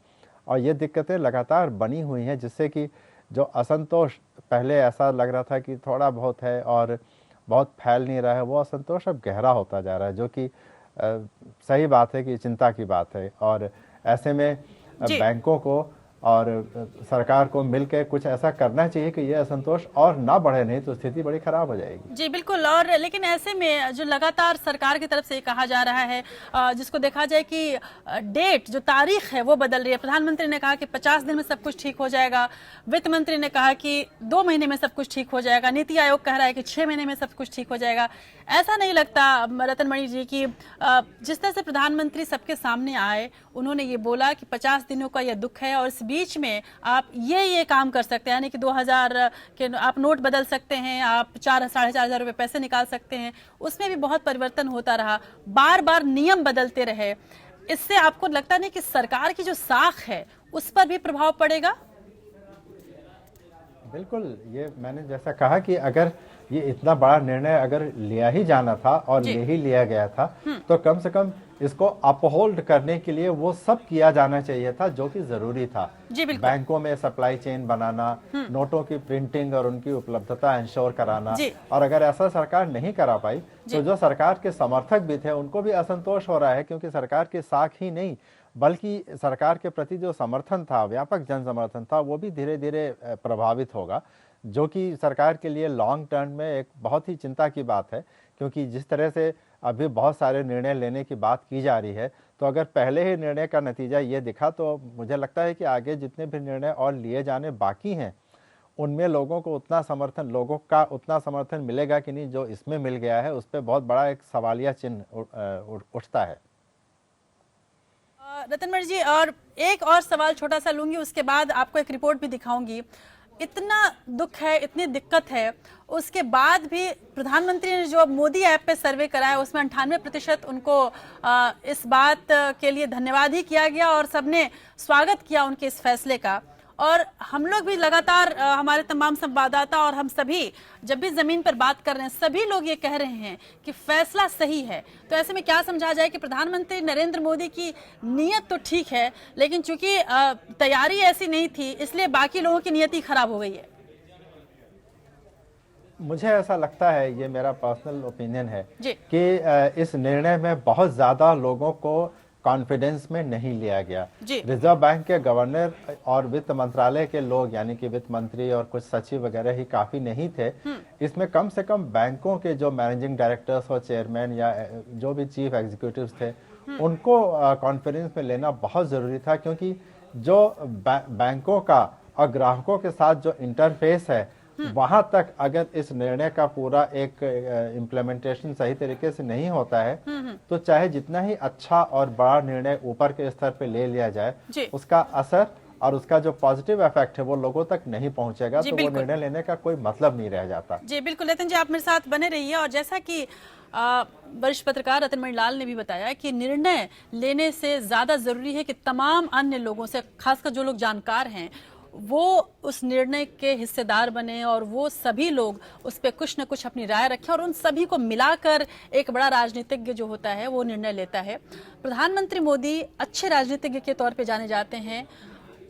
और ये दिक्कतें लगातार बनी हुई हैं, जिससे कि जो असंतोष पहले ऐसा लग रहा था कि थोड़ा बहुत है और बहुत फैल नहीं रहा है, वो असंतोष अब गहरा होता जा रहा है, जो कि सही बात है कि चिंता की बात है। और ऐसे में बैंकों को और सरकार को मिलकर कुछ ऐसा करना चाहिए कि ये असंतोष और ना बढ़े, नहीं तो स्थिति बड़ी खराब हो जाएगी। जी बिल्कुल। और लेकिन ऐसे में जो लगातार सरकार की तरफ से कहा जा रहा है, जिसको देखा जाए कि डेट, जो तारीख है वो बदल रही है। प्रधानमंत्री ने कहा कि 50 दिन में सब कुछ ठीक हो जाएगा, वित्त मंत्री ने कहा कि 2 महीने में सब कुछ ठीक हो जाएगा, नीति आयोग कह रहा है कि 6 महीने में सब कुछ ठीक हो जाएगा। ऐसा नहीं लगता रतन मणि जी की जिस तरह से प्रधानमंत्री सबके सामने आए, उन्होंने ये बोला कि 50 दिनों का यह दुख है और इस बीच में आप ये काम कर सकते हैं, यानी कि 2000 के आप नोट बदल सकते हैं, आप 4,500 रुपए पैसे निकाल सकते हैं। उसमें भी बहुत परिवर्तन होता रहा, बार बार नियम बदलते रहे। इससे आपको लगता नहीं कि सरकार की जो साख है उस पर भी प्रभाव पड़ेगा? बिल्कुल, ये मैंने जैसा कहा कि अगर ये इतना बड़ा निर्णय अगर लिया ही जाना था और ले ही लिया गया था, तो कम से कम इसको अपहोल्ड करने के लिए वो सब किया जाना चाहिए था जो कि जरूरी था। बैंकों में सप्लाई चेन बनाना, नोटों की प्रिंटिंग और उनकी उपलब्धता इंश्योर कराना, और अगर ऐसा सरकार नहीं करा पाई तो जो सरकार के समर्थक भी थे उनको भी असंतोष हो रहा है, क्योंकि सरकार की साख ही नहीं बल्कि सरकार के प्रति जो समर्थन था, व्यापक जन समर्थन था, वो भी धीरे धीरे प्रभावित होगा, जो कि सरकार के लिए लॉन्ग टर्म में एक बहुत ही चिंता की बात है। क्योंकि जिस तरह से अभी बहुत सारे निर्णय लेने की बात की जा रही है, तो अगर पहले ही निर्णय का नतीजा ये दिखा तो मुझे लगता है कि आगे जितने भी निर्णय और लिए जाने बाकी हैं उनमें लोगों को उतना समर्थन मिलेगा कि नहीं जो इसमें मिल गया है, उस पर बहुत बड़ा एक सवालिया चिन्ह उठता है। रतनमणि जी, और एक और सवाल छोटा सा लूंगी, उसके बाद आपको एक रिपोर्ट भी दिखाऊंगी। इतना दुख है, इतनी दिक्कत है, उसके बाद भी प्रधानमंत्री ने जो मोदी ऐप पे सर्वे कराया उसमें 98% उनको इस बात के लिए धन्यवाद ही किया गया और सबने स्वागत किया उनके इस फैसले का। और हम लोग भी लगातार हमारे तमाम संवाददाता और हम सभी जब भी जमीन पर बात कर रहे हैं, सभी लोग ये कह रहे हैं कि फैसला सही है। तो ऐसे में क्या समझा जाए कि प्रधानमंत्री नरेंद्र मोदी की नीयत तो ठीक है, लेकिन चूंकि तैयारी ऐसी नहीं थी इसलिए बाकी लोगों की नीयत ही खराब हो गई है। मुझे ऐसा लगता है, ये मेरा पर्सनल ओपिनियन है कि इस निर्णय में बहुत ज्यादा लोगों को कॉन्फिडेंस में नहीं लिया गया। रिजर्व बैंक के गवर्नर और वित्त मंत्रालय के लोग, यानी कि वित्त मंत्री और कुछ सचिव वगैरह ही काफी नहीं थे। इसमें कम से कम बैंकों के जो मैनेजिंग डायरेक्टर्स और चेयरमैन या जो भी चीफ एग्जीक्यूटिव्स थे उनको कॉन्फ्रेंस में लेना बहुत जरूरी था, क्योंकि जो बैंकों का और ग्राहकों के साथ जो इंटरफेस है वहां तक अगर इस निर्णय का पूरा एक इम्प्लीमेंटेशन सही तरीके से नहीं होता है तो चाहे जितना ही अच्छा और बड़ा निर्णय ऊपर के स्तर पे ले लिया जाए, उसका असर और उसका जो पॉजिटिव इफेक्ट है वो लोगों तक नहीं पहुंचेगा, तो वो निर्णय लेने का कोई मतलब नहीं रह जाता। जी बिल्कुल, नितिन जी आप मेरे साथ बने रहिए। और जैसा कि वरिष्ठ पत्रकार रतनमणि लाल ने भी बताया कि निर्णय लेने से ज्यादा जरूरी है कि तमाम अन्य लोगों से, खासकर जो लोग जानकार हैं, वो उस निर्णय के हिस्सेदार बने और वो सभी लोग उस पर कुछ न कुछ अपनी राय रखें और उन सभी को मिलाकर एक बड़ा राजनीतिज्ञ जो होता है वो निर्णय लेता है। प्रधानमंत्री मोदी अच्छे राजनीतिज्ञ के तौर पे जाने जाते हैं।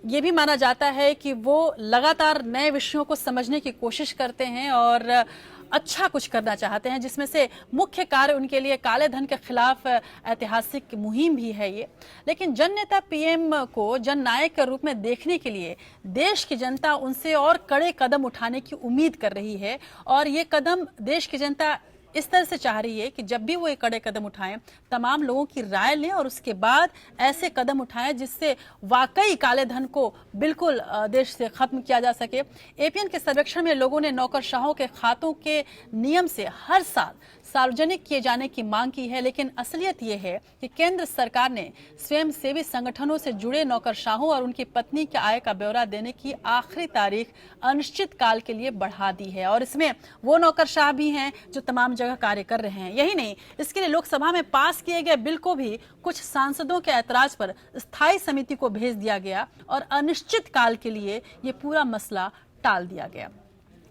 ये भी माना जाता है कि वो लगातार नए विषयों को समझने की कोशिश करते हैं और अच्छा कुछ करना चाहते हैं, जिसमें से मुख्य कार्य उनके लिए काले धन के खिलाफ ऐतिहासिक मुहिम भी है ये। लेकिन जन नेता पीएम को जन नायक के रूप में देखने के लिए देश की जनता उनसे और कड़े कदम उठाने की उम्मीद कर रही है और ये कदम देश की जनता इस तरह से चाह रही है कि जब भी वो एक कड़े कदम उठाएं तमाम लोगों की राय लें और उसके बाद ऐसे कदम उठाएं जिससे वाकई काले धन को बिल्कुल देश से खत्म किया जा सके। एपीएन के सर्वेक्षण में लोगों ने नौकरशाहों के खातों के नियम से हर साल सार्वजनिक किए जाने की मांग की है, लेकिन असलियत ये है कि केंद्र सरकार ने स्वयंसेवी संगठनों से जुड़े नौकरशाहों और उनकी पत्नी के आय का ब्यौरा देने की आखिरी तारीख अनिश्चित काल के लिए बढ़ा दी है और इसमें वो नौकरशाह भी हैं जो तमाम जगह कार्य कर रहे हैं। यही नहीं, इसके लिए लोकसभा में पास किए गए बिल को भी कुछ सांसदों के ऐतराज पर स्थायी समिति को भेज दिया गया और अनिश्चित काल के लिए ये पूरा मसला टाल दिया गया।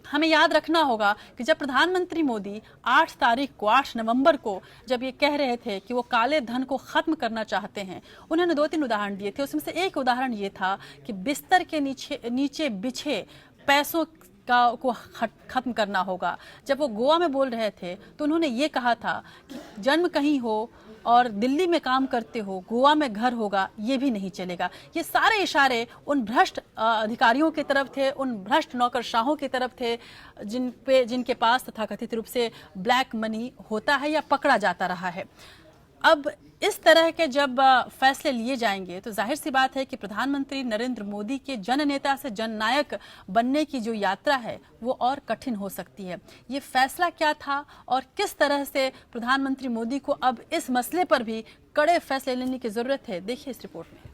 हमें याद रखना होगा कि जब प्रधानमंत्री मोदी 8 नवंबर को जब ये कह रहे थे कि वो काले धन को खत्म करना चाहते हैं, उन्होंने 2-3 उदाहरण दिए थे। उसमें से एक उदाहरण ये था कि बिस्तर के नीचे बिछे पैसों को खत्म करना होगा। जब वो गोवा में बोल रहे थे तो उन्होंने ये कहा था कि जन्म कहीं हो और दिल्ली में काम करते हो, गोवा में घर होगा, ये भी नहीं चलेगा। ये सारे इशारे उन भ्रष्ट अधिकारियों की तरफ थे, उन भ्रष्ट नौकरशाहों की तरफ थे जिनके पास तथाकथित रूप से ब्लैक मनी होता है या पकड़ा जाता रहा है। अब इस तरह के जब फैसले लिए जाएंगे तो जाहिर सी बात है कि प्रधानमंत्री नरेंद्र मोदी के जननेता से जननायक बनने की जो यात्रा है वो और कठिन हो सकती है। ये फैसला क्या था और किस तरह से प्रधानमंत्री मोदी को अब इस मसले पर भी कड़े फैसले लेने की जरूरत है, देखिए इस रिपोर्ट में।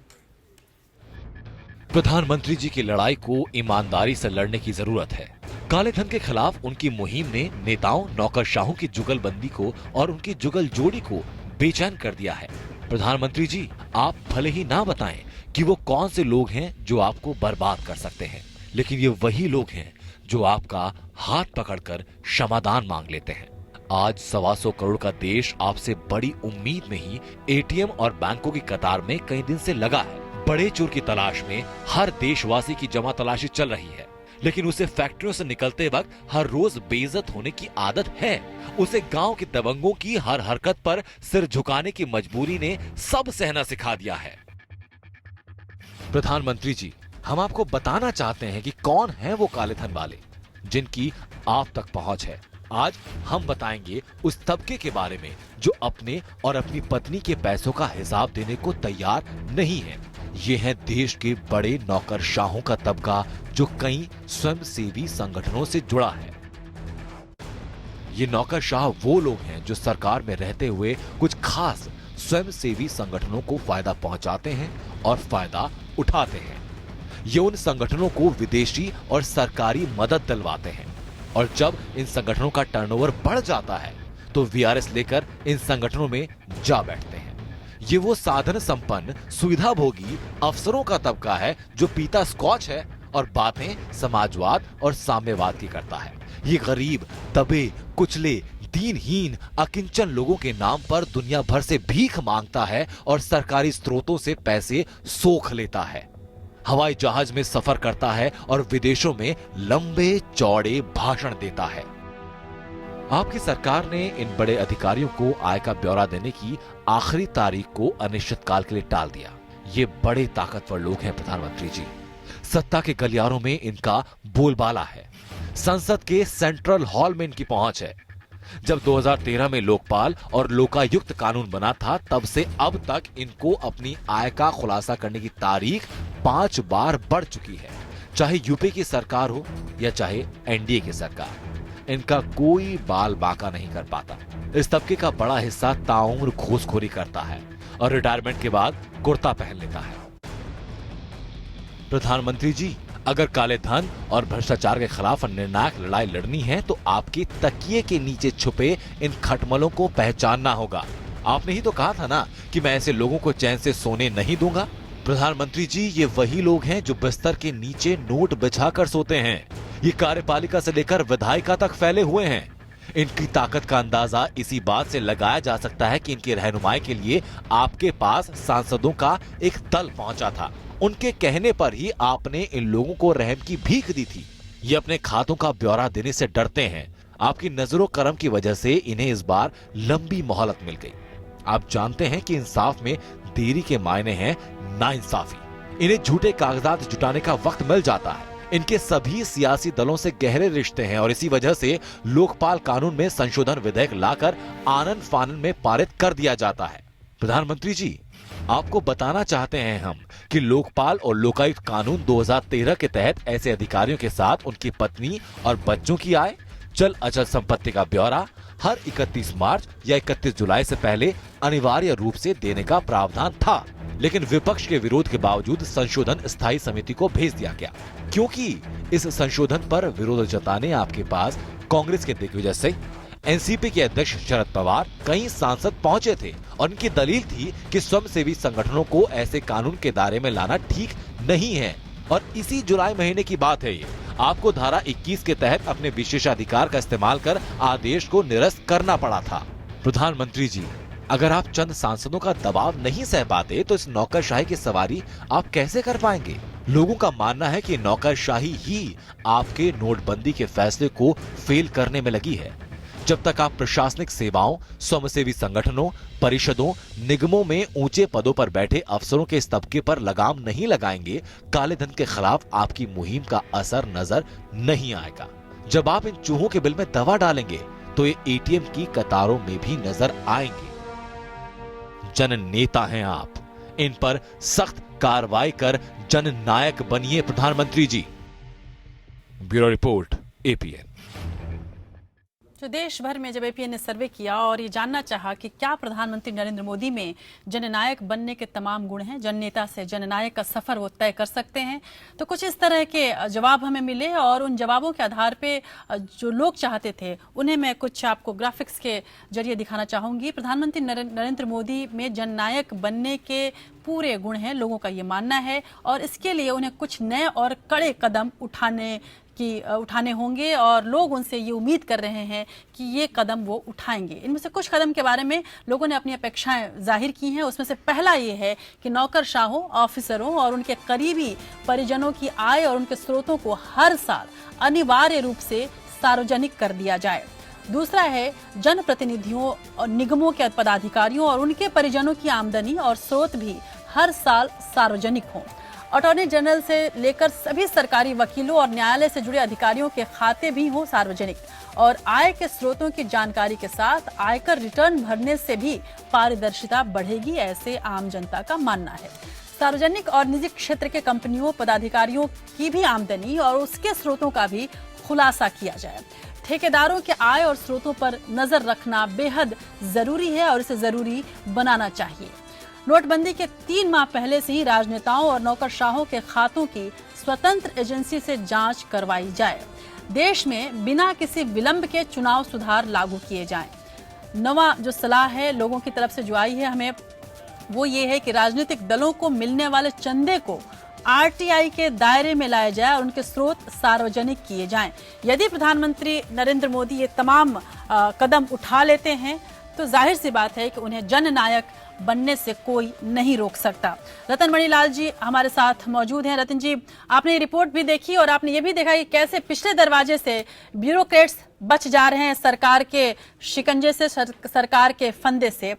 प्रधानमंत्री जी की लड़ाई को ईमानदारी से लड़ने की जरूरत है। काले धन के खिलाफ उनकी मुहिम ने नेताओं, नौकरशाहों की जुगलबंदी को और उनकी जुगल जोड़ी को बेचैन कर दिया है। प्रधानमंत्री जी, आप भले ही ना बताएं कि वो कौन से लोग हैं जो आपको बर्बाद कर सकते हैं, लेकिन ये वही लोग हैं जो आपका हाथ पकड़कर क्षमादान मांग लेते हैं। आज 125 करोड़ का देश आपसे बड़ी उम्मीद में ही एटीएम और बैंकों की कतार में कई दिन से लगा है। बड़े चोर की तलाश में हर देशवासी की जमा तलाशी चल रही है, लेकिन उसे फैक्ट्रियों से निकलते वक्त हर रोज बेइज्जत होने की आदत है। उसे गांव के दबंगों की हर हरकत पर सिर झुकाने की मजबूरी ने सब सहना सिखा दिया है। प्रधानमंत्री जी, हम आपको बताना चाहते हैं कि कौन है वो काले धन वाले जिनकी आप तक पहुंच है। आज हम बताएंगे उस तबके के बारे में जो अपने और अपनी पत्नी के पैसों का हिसाब देने को तैयार नहीं है। ये है देश के बड़े नौकरशाहों का तबका जो कई स्वयंसेवी संगठनों से जुड़ा है। ये नौकरशाह वो लोग हैं जो सरकार में रहते हुए कुछ खास स्वयंसेवी संगठनों को फायदा पहुंचाते हैं और फायदा उठाते हैं। ये उन संगठनों को विदेशी और सरकारी मदद दिलवाते हैं और जब इन संगठनों का टर्नओवर बढ़ जाता है तो वीआरएस लेकर इन संगठनों में जा बैठते हैं। ये वो साधन संपन्न सुविधा भोगी अफसरों का तबका है जो पीता स्कॉच है और बातें समाजवाद और साम्यवाद की करता है। ये गरीब, दबे, कुचले, दीनहीन, अकिंचन लोगों के नाम पर दुनिया भर से भीख मांगता है और सरकारी स्रोतों से पैसे सोख लेता है। हवाई जहाज में सफर करता है और विदेशों में लंबे चौड़े भाषण देता है। आपकी सरकार ने इन बड़े अधिकारियों को आय का ब्यौरा देने की आखिरी तारीख को अनिश्चितकाल के लिए टाल दिया। ये बड़े ताकतवर लोग हैं प्रधानमंत्री जी। सत्ता के गलियारों में इनका बोलबाला है। संसद के सेंट्रल हॉल में इनकी पहुंच है। जब 2013 में लोकपाल और लोकायुक्त कानून बना था तब से अब तक इनको अपनी आय का खुलासा करने की तारीख 5 बार बढ़ चुकी है। चाहे यूपी की सरकार हो या चाहे एनडीए की सरकार, इनका कोई बाल बाका नहीं कर पाता। इस तबके का बड़ा हिस्सा ताउम्र घूसखोरी करता है और रिटायरमेंट के बाद कुर्ता पहन लेता है। प्रधानमंत्री जी, अगर काले धन और भ्रष्टाचार के खिलाफ निर्णायक लड़ाई लड़नी है तो आपके तकिए के नीचे छुपे इन खटमलों को पहचानना होगा। आपने ही तो कहा था ना कि मैं ऐसे लोगों को चैन से सोने नहीं दूंगा। प्रधानमंत्री जी, ये वही लोग हैं जो बिस्तर के नीचे नोट बिछाकर सोते हैं। ये कार्यपालिका से लेकर विधायिका तक फैले हुए हैं। इनकी ताकत का अंदाजा इसी बात से लगाया जा सकता है कि इनकी रहनुमाई के लिए आपके पास सांसदों का एक दल पहुंचा था। उनके कहने पर ही आपने इन लोगों को रहम की भीख दी थी। ये अपने खातों का ब्यौरा देने से डरते हैं। आपकी नजरों करम की वजह से इन्हें इस बार लंबी मोहलत मिल गई। आप जानते हैं कि इंसाफ में देरी के मायने हैं नाइंसाफी। इन्हें झूठे कागजात जुटाने का वक्त मिल जाता है। इनके सभी सियासी दलों से गहरे रिश्ते हैं और इसी वजह से लोकपाल कानून में संशोधन विधेयक लाकर आनन फानन में पारित कर दिया जाता है। प्रधानमंत्री जी, आपको बताना चाहते हैं हम कि लोकपाल और लोकायुक्त कानून 2013 के तहत ऐसे अधिकारियों के साथ उनकी पत्नी और बच्चों की आय, चल अचल संपत्ति का ब्यौरा हर 31 मार्च या 31 जुलाई से पहले अनिवार्य रूप से देने का प्रावधान था, लेकिन विपक्ष के विरोध के बावजूद संशोधन स्थायी समिति को भेज दिया गया क्योंकि इस संशोधन पर विरोध जताने आपके पास कांग्रेस के दिग्विजय सिंह, एनसीपी के अध्यक्ष शरद पवार, कई सांसद पहुंचे थे और इनकी दलील थी कि स्वयंसेवी संगठनों को ऐसे कानून के दायरे में लाना ठीक नहीं है। और इसी जुलाई महीने की बात है ये, आपको धारा 21 के तहत अपने विशेषाधिकार का इस्तेमाल कर आदेश को निरस्त करना पड़ा था। प्रधानमंत्री जी, अगर आप चंद सांसदों का दबाव नहीं सह पाते तो इस नौकरशाही की सवारी आप कैसे कर पाएंगे? लोगों का मानना है कि नौकरशाही ही आपके नोटबंदी के फैसले को फेल करने में लगी है। जब तक आप प्रशासनिक सेवाओं, स्वयंसेवी संगठनों, परिषदों, निगमों में ऊंचे पदों पर बैठे अफसरों के इस तबके पर लगाम नहीं लगाएंगे, काले धन के खिलाफ आपकी मुहिम का असर नजर नहीं आएगा। जब आप इन चूहों के बिल में दवा डालेंगे तो ये एटीएम की कतारों में भी नजर आएंगे। जन नेता हैं आप, इन पर सख्त कार्रवाई कर जननायक बनिए प्रधानमंत्री जी। Bureau report, APN. जो देश भर में जब एपीएन ने सर्वे किया और ये जानना चाहा कि क्या प्रधानमंत्री नरेंद्र मोदी में जननायक बनने के तमाम गुण हैं, जननेता से जननायक का सफर वो तय कर सकते हैं, तो कुछ इस तरह के जवाब हमें मिले और उन जवाबों के आधार पे जो लोग चाहते थे उन्हें मैं कुछ आपको ग्राफिक्स के जरिए दिखाना चाहूंगी। प्रधानमंत्री नरेंद्र मोदी में जननायक बनने के पूरे गुण हैं, लोगों का ये मानना है और इसके लिए उन्हें कुछ नए और कड़े कदम उठाने कि उठाने होंगे और लोग उनसे ये उम्मीद कर रहे हैं कि ये कदम वो उठाएंगे। इनमें से कुछ कदम के बारे में लोगों ने अपनी अपेक्षाएं जाहिर की हैं। उसमें से पहला ये है कि नौकरशाहों, ऑफिसरों और उनके करीबी परिजनों की आय और उनके स्रोतों को हर साल अनिवार्य रूप से सार्वजनिक कर दिया जाए। दूसरा है जनप्रतिनिधियों और निगमों के पदाधिकारियों और उनके परिजनों की आमदनी और स्रोत भी हर साल सार्वजनिक हों। अटॉर्नी जनरल से लेकर सभी सरकारी वकीलों और न्यायालय से जुड़े अधिकारियों के खाते भी हों सार्वजनिक, और आय के स्रोतों की जानकारी के साथ आयकर रिटर्न भरने से भी पारदर्शिता बढ़ेगी, ऐसे आम जनता का मानना है। सार्वजनिक और निजी क्षेत्र के कंपनियों, पदाधिकारियों की भी आमदनी और उसके स्रोतों का भी खुलासा किया जाए। ठेकेदारों के आय और स्रोतों पर नजर रखना बेहद जरूरी है और इसे जरूरी बनाना चाहिए। नोटबंदी के 3 माह पहले से ही राजनेताओं और नौकरशाहों के खातों की स्वतंत्र एजेंसी से जांच करवाई जाए। देश में बिना किसी विलंब के चुनाव सुधार लागू किए जाएं। नवा जो सलाह है लोगों की तरफ से जो आई है हमें, वो ये है कि राजनीतिक दलों को मिलने वाले चंदे को आरटीआई के दायरे में लाया जाए और उनके स्रोत सार्वजनिक किए जाएं। यदि प्रधानमंत्री नरेंद्र मोदी ये तमाम कदम उठा लेते हैं तो जाहिर सी बात है कि उन्हें जननायक बनने से कोई नहीं रोक सकता। रतन मणिलाल जी हमारे साथ मौजूद हैं। रतन जी, आपने ये रिपोर्ट भी देखी और आपने ये भी देखा कि कैसे पिछले दरवाजे से ब्यूरोक्रेट्स बच जा रहे हैं सरकार के शिकंजे से, सरकार के फंदे से।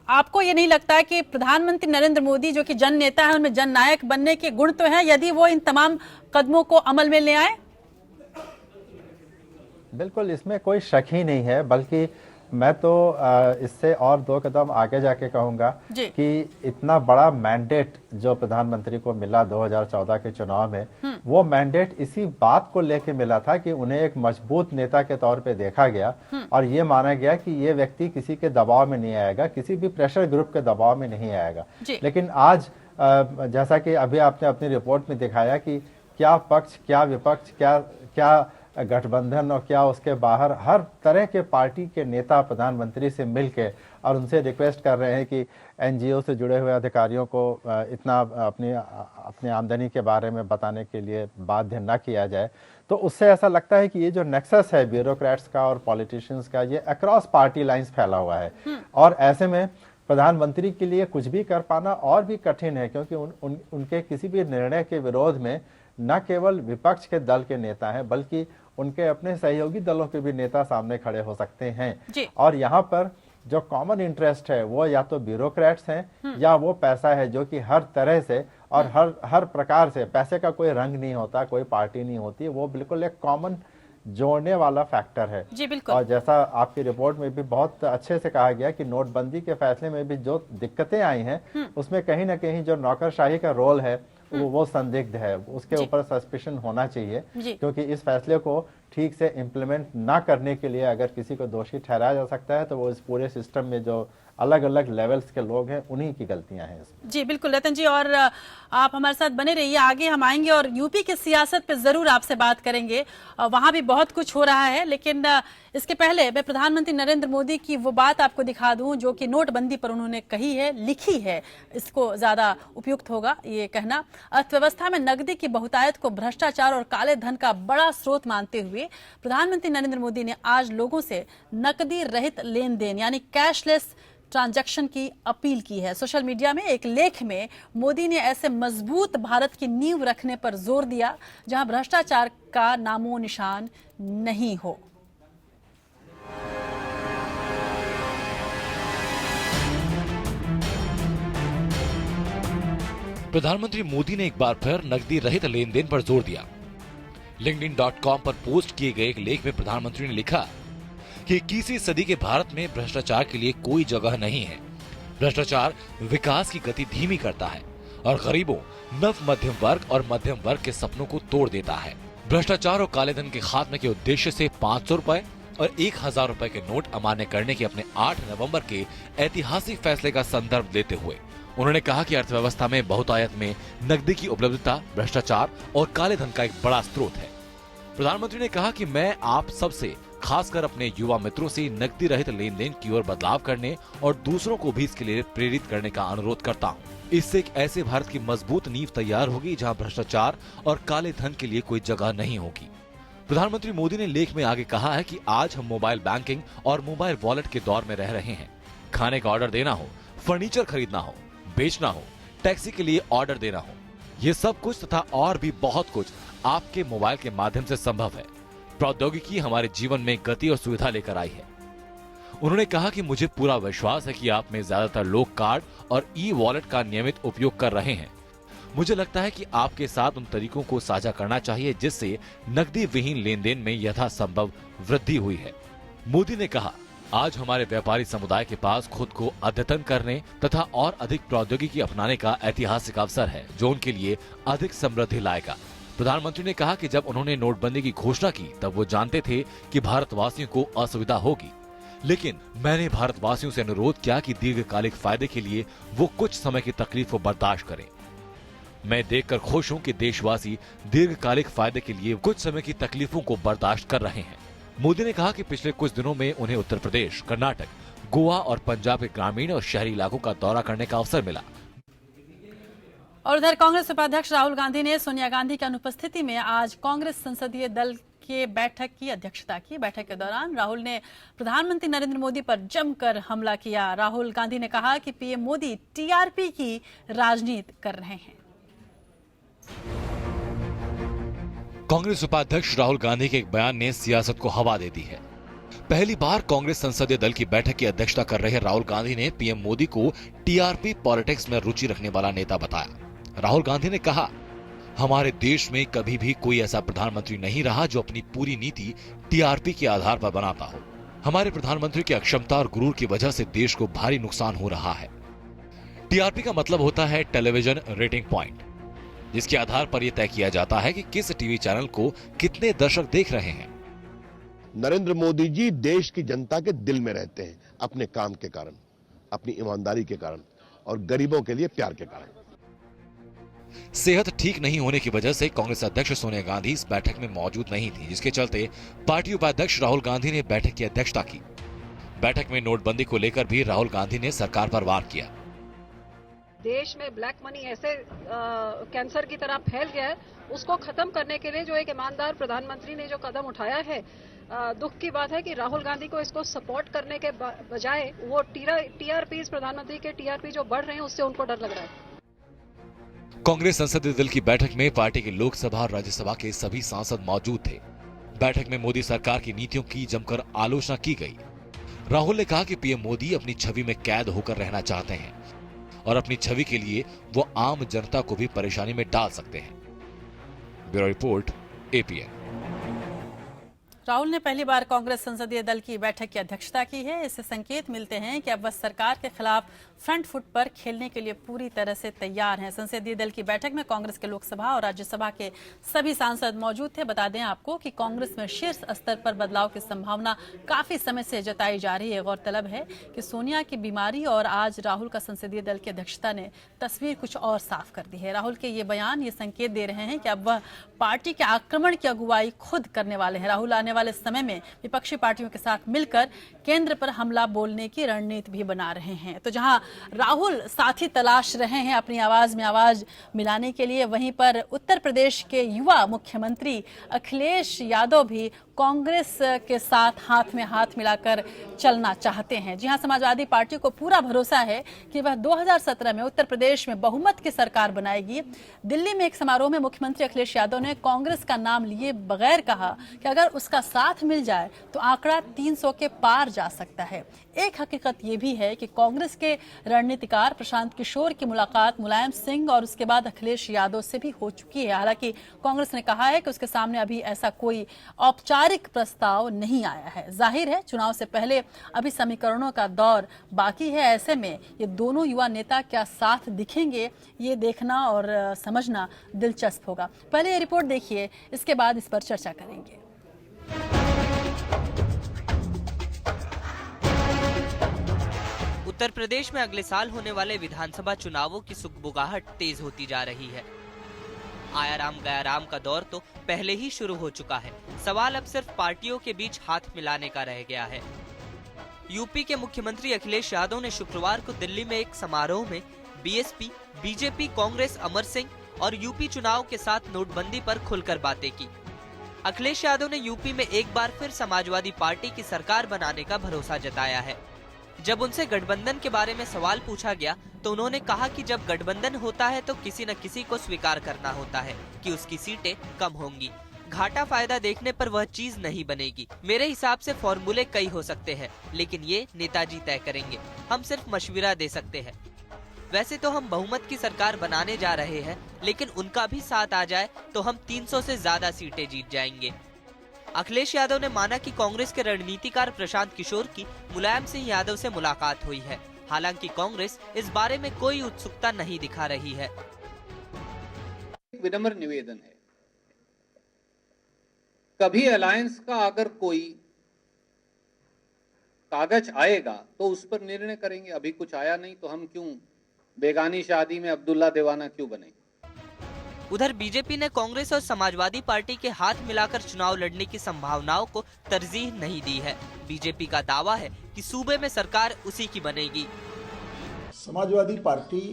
आपको ये नहीं लगता कि प्रधानमंत्री नरेंद्र मोदी जो कि जन नेता है, उनमें जननायक बनने के गुण तो हैं, यदि वो इन तमाम कदमों को अमल में ले आए? बिल्कुल, इसमें कोई शक ही नहीं है, बल्कि मैं तो इससे और 2 कदम आगे जाके कहूंगा कि इतना बड़ा मैंडेट जो प्रधानमंत्री को मिला 2014 के चुनाव में, वो मैंडेट इसी बात को लेके मिला था कि उन्हें एक मजबूत नेता के तौर पे देखा गया और ये माना गया कि ये व्यक्ति किसी के दबाव में नहीं आएगा, किसी भी प्रेशर ग्रुप के दबाव में नहीं आएगा। लेकिन आज जैसा कि अभी आपने अपनी रिपोर्ट में दिखाया कि क्या पक्ष, क्या विपक्ष, क्या गठबंधन और क्या उसके बाहर हर तरह के पार्टी के नेता प्रधानमंत्री से मिलके और उनसे रिक्वेस्ट कर रहे हैं कि एनजीओ से जुड़े हुए अधिकारियों को इतना अपनी आमदनी के बारे में बताने के लिए बाध्य न किया जाए। तो उससे ऐसा लगता है कि ये जो नेक्सस है ब्यूरोक्रेट्स का और पॉलिटिशियंस का, ये अक्रॉस पार्टी लाइंस फैला हुआ है और ऐसे में प्रधानमंत्री के लिए कुछ भी कर पाना और भी कठिन है, क्योंकि उनके किसी भी निर्णय के विरोध में न केवल विपक्ष के दल के नेता हैं बल्कि उनके अपने सहयोगी दलों के भी नेता सामने खड़े हो सकते हैं। और यहाँ पर जो कॉमन इंटरेस्ट है वो या तो ब्यूरोक्रेट्स हैं या वो पैसा है, जो कि हर तरह से और हर प्रकार से, पैसे का कोई रंग नहीं होता, कोई पार्टी नहीं होती, वो बिल्कुल एक कॉमन जोड़ने वाला फैक्टर है। जी बिल्कुल। और जैसा आपकी रिपोर्ट में भी बहुत अच्छे से कहा गया कि नोटबंदी के फैसले में भी जो दिक्कतें आई हैं उसमें कहीं ना कहीं जो नौकरशाही का रोल है वो संदिग्ध है, उसके ऊपर सस्पिशन होना चाहिए, क्योंकि इस फैसले को ठीक से इम्प्लीमेंट ना करने के लिए अगर किसी को दोषी ठहराया जा सकता है तो वो इस पूरे सिस्टम में जो अलग अलग लेवल्स के लोग हैं उन्हीं की गलतियां हैं इसमें। जी बिल्कुल रतन जी, और आप हमारे साथ बने रहिए, आगे हम आएंगे और यूपी की सियासत पे जरूर आपसे बात करेंगे, वहां भी बहुत कुछ हो रहा है। लेकिन इसके पहले मैं प्रधानमंत्री नरेंद्र मोदी की वो बात आपको दिखा दूं जो कि नोटबंदी पर उन्होंने कही है, लिखी है, इसको ज्यादा उपयुक्त होगा ये कहना। अर्थव्यवस्था में नकदी की बहुतायत को भ्रष्टाचार और काले धन का बड़ा स्रोत मानते हुए प्रधानमंत्री नरेंद्र मोदी ने आज लोगों से नकदी रहित लेन देन यानी कैशलेस ट्रांजैक्शन की अपील की है। सोशल मीडिया में एक लेख में मोदी ने ऐसे मजबूत भारत की नींव रखने पर जोर दिया जहां भ्रष्टाचार का नामो निशान नहीं हो। प्रधानमंत्री मोदी ने एक बार फिर नकदी रहित लेन देन पर जोर दिया। linkedin.com पर पोस्ट किए गए एक लेख में प्रधानमंत्री ने लिखा कि 21वीं सदी के भारत में भ्रष्टाचार के लिए कोई जगह नहीं है। भ्रष्टाचार विकास की गति धीमी करता है और गरीबों, नव मध्यम वर्ग और मध्यम वर्ग के सपनों को तोड़ देता है। भ्रष्टाचार और काले धन के खात्मे के उद्देश्य से 500 रुपए और 1000 रुपए के नोट अमान्य करने के अपने 8 नवंबर के ऐतिहासिक फैसले का संदर्भ देते हुए उन्होंने कहा कि अर्थव्यवस्था में बहुतायत में नकदी की उपलब्धता भ्रष्टाचार और काले धन का एक बड़ा स्रोत है। प्रधानमंत्री ने कहा कि मैं आप सबसे खासकर अपने युवा मित्रों से नकदी रहित लेन देन की ओर बदलाव करने और दूसरों को भी इसके लिए प्रेरित करने का अनुरोध करता हूँ। इससे एक ऐसे भारत की मजबूत नींव तैयार होगी जहाँ भ्रष्टाचार और काले धन के लिए कोई जगह नहीं होगी। प्रधानमंत्री मोदी ने लेख में आगे कहा है कि आज हम मोबाइल बैंकिंग और मोबाइल वॉलेट के दौर में रह रहे हैं। खाने का ऑर्डर देना हो, फर्नीचर खरीदना हो, बेचना हो, टैक्सी के लिए ऑर्डर देना हो, ये सब कुछ तथा और भी बहुत कुछ आपके मोबाइल के माध्यम से संभव है। प्रौद्योगिकी हमारे जीवन में गति और सुविधा लेकर आई है। उन्होंने कहा कि मुझे पूरा विश्वास है कि आप में ज्यादातर लोग कार्ड और ई वॉलेट का नियमित उपयोग कर रहे हैं। मुझे लगता है कि आपके साथ उन तरीकों को साझा करना चाहिए जिससे नकदी विहीन लेन देन में यथासंभव वृद्धि हुई है। मोदी ने कहा, आज हमारे व्यापारी समुदाय के पास खुद को अद्यतन करने तथा और अधिक प्रौद्योगिकी अपनाने का ऐतिहासिक अवसर है जो उनके लिए अधिक समृद्धि लाएगा। प्रधानमंत्री ने कहा कि जब उन्होंने नोटबंदी की घोषणा की तब वो जानते थे कि भारतवासियों को असुविधा होगी, लेकिन मैंने भारतवासियों से अनुरोध किया कि दीर्घकालिक फायदे के लिए वो कुछ समय की तकलीफ को बर्दाश्त करें। मैं देखकर खुश हूं कि देशवासी दीर्घकालिक फायदे के लिए कुछ समय की तकलीफों को बर्दाश्त कर रहे हैं। मोदी ने कहा कि पिछले कुछ दिनों में उन्हें उत्तर प्रदेश, कर्नाटक, गोवा और पंजाब के ग्रामीण और शहरी इलाकों का दौरा करने का अवसर मिला। और उधर कांग्रेस उपाध्यक्ष राहुल गांधी ने सोनिया गांधी की अनुपस्थिति में आज कांग्रेस संसदीय दल के बैठक की अध्यक्षता की। बैठक के दौरान राहुल ने प्रधानमंत्री नरेंद्र मोदी पर जमकर हमला किया। राहुल गांधी ने कहा कि पीएम मोदी टीआरपी की राजनीति कर रहे हैं। कांग्रेस उपाध्यक्ष राहुल गांधी के एक बयान ने सियासत को हवा दे दी है। पहली बार कांग्रेस संसदीय दल की बैठक की अध्यक्षता कर रहे राहुल गांधी ने पीएम मोदी को टीआरपी पॉलिटिक्स में रुचि रखने वाला नेता बताया। राहुल गांधी ने कहा, हमारे देश में कभी भी कोई ऐसा प्रधानमंत्री नहीं रहा जो अपनी पूरी नीति टीआरपी के आधार पर बनाता हो। हमारे प्रधानमंत्री की अक्षमता और गुरूर की वजह से देश को भारी नुकसान हो रहा है। टीआरपी का मतलब होता है टेलीविजन रेटिंग पॉइंट, जिसके आधार पर यह तय किया जाता है कि किस टीवी चैनल को कितने दर्शक देख रहे हैं। नरेंद्र मोदी जी देश की जनता के दिल में रहते हैं, अपने काम के कारण, अपनी ईमानदारी के कारण और गरीबों के लिए प्यार के कारण। सेहत ठीक नहीं होने की वजह से कांग्रेस अध्यक्ष सोनिया गांधी इस बैठक में मौजूद नहीं थी, जिसके चलते पार्टी उपाध्यक्ष राहुल गांधी ने बैठक की अध्यक्षता की। बैठक में नोटबंदी को लेकर भी राहुल गांधी ने सरकार पर वार किया। देश में ब्लैक मनी ऐसे कैंसर की तरह फैल गया है, उसको खत्म करने के लिए जो एक ईमानदार प्रधानमंत्री ने जो कदम उठाया है, दुख की बात है कि राहुल गांधी को इसको सपोर्ट करने के बजाय वो टीआरपी, प्रधानमंत्री के टीआरपी जो बढ़ रहे हैं उससे उनको डर लग रहा है। कांग्रेस संसदीय दल की बैठक में पार्टी के लोकसभा और राज्यसभा के सभी सांसद मौजूद थे। बैठक में मोदी सरकार की नीतियों की जमकर आलोचना की गई। राहुल ने कहा कि पीएम मोदी अपनी छवि में कैद होकर रहना चाहते हैं और अपनी छवि के लिए वो आम जनता को भी परेशानी में डाल सकते हैं। Bureau report, APN. राहुल ने पहली बार कांग्रेस संसदीय दल की बैठक की अध्यक्षता की है। इससे संकेत मिलते हैं कि अब वह सरकार के खिलाफ फ्रंट फुट पर खेलने के लिए पूरी तरह से तैयार हैं। संसदीय दल की बैठक में कांग्रेस के लोकसभा और राज्यसभा के सभी सांसद मौजूद थे। बता दें आपको कि कांग्रेस में शीर्ष स्तर पर बदलाव की संभावना काफी समय से जताई जा रही है। गौरतलब है कि सोनिया की बीमारी और आज राहुल का संसदीय दल की अध्यक्षता ने तस्वीर कुछ और साफ कर दी है। राहुल के ये बयान ये संकेत दे रहे हैं कि अब वह पार्टी के आक्रमण की अगुवाई खुद करने वाले हैं। राहुल आने वाले समय में विपक्षी पार्टियों के साथ मिलकर केंद्र पर हमला बोलने की रणनीति भी बना रहे हैं। तो जहां राहुल साथी तलाश रहे हैं अपनी आवाज में आवाज मिलाने के लिए, वहीं पर उत्तर प्रदेश के युवा मुख्यमंत्री अखिलेश यादव भी कांग्रेस के साथ हाथ में हाथ मिलाकर चलना चाहते हैं। जी हां, समाजवादी पार्टी को पूरा भरोसा है कि वह 2017 में उत्तर प्रदेश में बहुमत की सरकार बनाएगी। दिल्ली में एक समारोह में मुख्यमंत्री अखिलेश यादव ने कांग्रेस का नाम लिए बगैर कहा कि अगर उसका साथ मिल जाए तो आंकड़ा 300 के पार जा सकता है। एक हकीकत यह भी है कि कांग्रेस के रणनीतिकार प्रशांत किशोर की मुलाकात मुलायम सिंह और उसके बाद अखिलेश यादव से भी हो चुकी है। हालांकि कांग्रेस ने कहा है कि उसके सामने अभी ऐसा कोई औपचारिक प्रस्ताव नहीं आया है। जाहिर है चुनाव से पहले अभी समीकरणों का दौर बाकी है। ऐसे में ये दोनों युवा नेता क्या साथ दिखेंगे, ये देखना और समझना दिलचस्प होगा। पहले ये रिपोर्ट देखिए, इसके बाद इस पर चर्चा करेंगे। उत्तर प्रदेश में अगले साल होने वाले विधानसभा चुनावों की सुगबुगाहट तेज होती जा रही है। आया राम गया राम का दौर तो पहले ही शुरू हो चुका है। सवाल अब सिर्फ पार्टियों के बीच हाथ मिलाने का रह गया है। यूपी के मुख्यमंत्री अखिलेश यादव ने शुक्रवार को दिल्ली में एक समारोह में बीएसपी, बीजेपी, कांग्रेस, अमर सिंह और यूपी चुनाव के साथ नोटबंदी पर खुलकर बातें की। अखिलेश यादव ने यूपी में एक बार फिर समाजवादी पार्टी की सरकार बनाने का भरोसा जताया है। जब उनसे गठबंधन के बारे में सवाल पूछा गया तो उन्होंने कहा कि जब गठबंधन होता है तो किसी न किसी को स्वीकार करना होता है कि उसकी सीटें कम होंगी। घाटा फायदा देखने पर वह चीज नहीं बनेगी। मेरे हिसाब से फॉर्मूले कई हो सकते हैं, लेकिन ये नेताजी तय करेंगे। हम सिर्फ मशविरा दे सकते हैं। वैसे तो हम बहुमत की सरकार बनाने जा रहे हैं, लेकिन उनका भी साथ आ जाए तो हम 300 से ज्यादा सीटें जीत जाएंगे। अखिलेश यादव ने माना कि कांग्रेस के रणनीतिकार प्रशांत किशोर की मुलायम सिंह यादव से मुलाकात हुई है। हालांकि कांग्रेस इस बारे में कोई उत्सुकता नहीं दिखा रही है। विनम्र निवेदन है, कभी अलायंस का अगर कोई कागज आएगा तो उस पर निर्णय करेंगे। अभी कुछ आया नहीं तो हम क्यों बेगानी शादी में अब्दुल्ला दीवाना क्यों बने। उधर बीजेपी ने कांग्रेस और समाजवादी पार्टी के हाथ मिलाकर चुनाव लड़ने की संभावनाओं को तरजीह नहीं दी है। बीजेपी का दावा है कि सूबे में सरकार उसी की बनेगी। समाजवादी पार्टी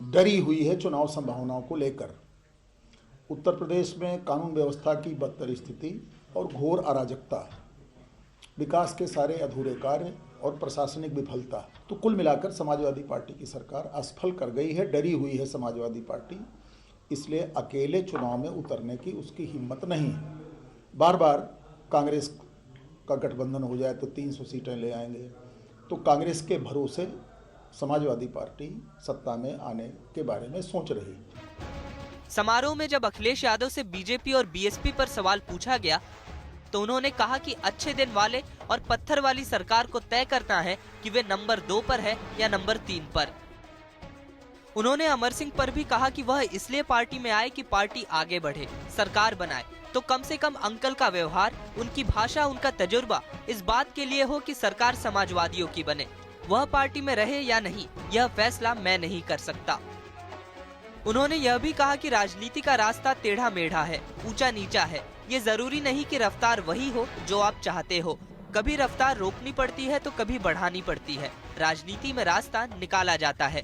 डरी हुई है चुनाव संभावनाओं को लेकर। उत्तर प्रदेश में कानून व्यवस्था की बदतर स्थिति और घोर अराजकता, विकास के सारे अधूरे कार्य और प्रशासनिक विफलता, तो कुल मिलाकर समाजवादी पार्टी की सरकार असफल कर गई है। डरी हुई है समाजवादी पार्टी, इसलिए अकेले चुनाव में उतरने की उसकी हिम्मत नहीं है। बार बार कांग्रेस का गठबंधन हो जाए तो 300 सीटें ले आएंगे, तो कांग्रेस के भरोसे समाजवादी पार्टी सत्ता में आने के बारे में सोच रही है। समारोह में जब अखिलेश यादव से बीजेपी और बीएसपी पर सवाल पूछा गया तो उन्होंने कहा कि अच्छे दिन वाले और पत्थर वाली सरकार को तय करना है कि वे नंबर 2 पर है या नंबर 3 पर। उन्होंने अमर सिंह पर भी कहा कि वह इसलिए पार्टी में आए कि पार्टी आगे बढ़े, सरकार बनाए, तो कम से कम अंकल का व्यवहार, उनकी भाषा, उनका तजुर्बा इस बात के लिए हो कि सरकार समाजवादियों की बने। वह पार्टी में रहे या नहीं, यह फैसला मैं नहीं कर सकता। उन्होंने यह भी कहा कि राजनीति का रास्ता टेढ़ा मेढ़ा है, ऊंचा नीचा है। ये जरूरी नहीं कि रफ्तार वही हो जो आप चाहते हो। कभी रफ्तार रोकनी पड़ती है तो कभी बढ़ानी पड़ती है। राजनीति में रास्ता निकाला जाता है।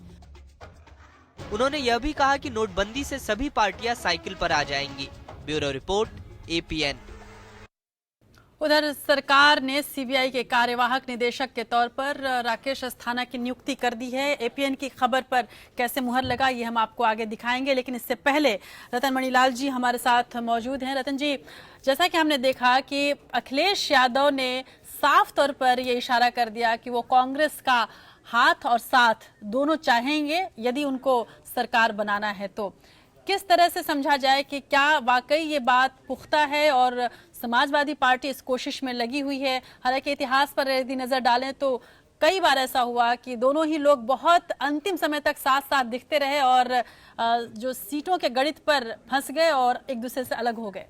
उन्होंने यह भी कहा कि नोटबंदी से सभी पार्टियां साइकिल पर आ जाएंगी। Bureau report, APN। उधर सरकार ने सीबीआई के कार्यवाहक निदेशक के तौर पर राकेश अस्थाना की नियुक्ति कर दी है। APN की खबर पर कैसे मुहर लगा ये हम आपको आगे दिखाएंगे, लेकिन इससे पहले रतन मणिलाल जी हमारे साथ मौजूद हैं। रतन जी, जैसा कि हमने देखा कि अखिलेश यादव ने साफ तौर पर ये इशारा कर दिया कि वो कांग्रेस का हाथ और साथ दोनों चाहेंगे यदि उनको सरकार बनाना है। तो किस तरह से समझा जाए कि क्या वाकई ये बात पुख्ता है और समाजवादी पार्टी इस कोशिश में लगी हुई है? हालांकि इतिहास पर यदि नजर डालें तो कई बार ऐसा हुआ कि दोनों ही लोग बहुत अंतिम समय तक साथ साथ दिखते रहे और जो सीटों के गणित पर फंस गए और एक दूसरे से अलग हो गए।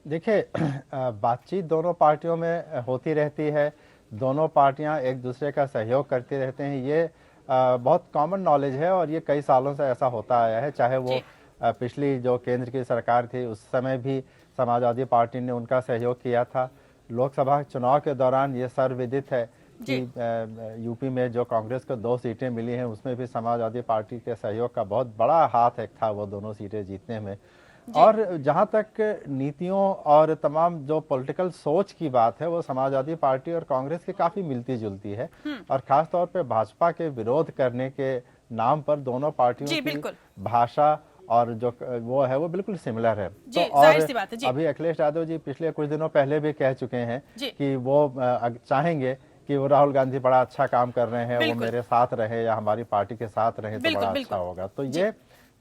देखिए, बातचीत दोनों पार्टियों में होती रहती है, दोनों पार्टियां एक दूसरे का सहयोग करते रहते हैं। ये बहुत कॉमन नॉलेज है और ये कई सालों से ऐसा होता आया है। चाहे वो पिछली जो केंद्र की सरकार थी उस समय भी समाजवादी पार्टी ने उनका सहयोग किया था। लोकसभा चुनाव के दौरान ये सर्वविदित है कि यूपी में जो कांग्रेस को 2 सीटें मिली हैं उसमें भी समाजवादी पार्टी के सहयोग का बहुत बड़ा हाथ एक था वो दोनों सीटें जीतने में। और जहां तक नीतियों और तमाम जो पॉलिटिकल सोच की बात है वो समाजवादी पार्टी और कांग्रेस की काफी मिलती जुलती है और खास तौर पे भाजपा के विरोध करने के नाम पर दोनों पार्टियों की भाषा और जो वो है वो बिल्कुल सिमिलर है। तो और अभी अखिलेश यादव जी पिछले कुछ दिनों पहले भी कह चुके हैं कि वो चाहेंगे कि वो राहुल गांधी बड़ा अच्छा काम कर रहे हैं, वो मेरे साथ रहे या हमारी पार्टी के साथ रहे तो बड़ा अच्छा होगा। तो ये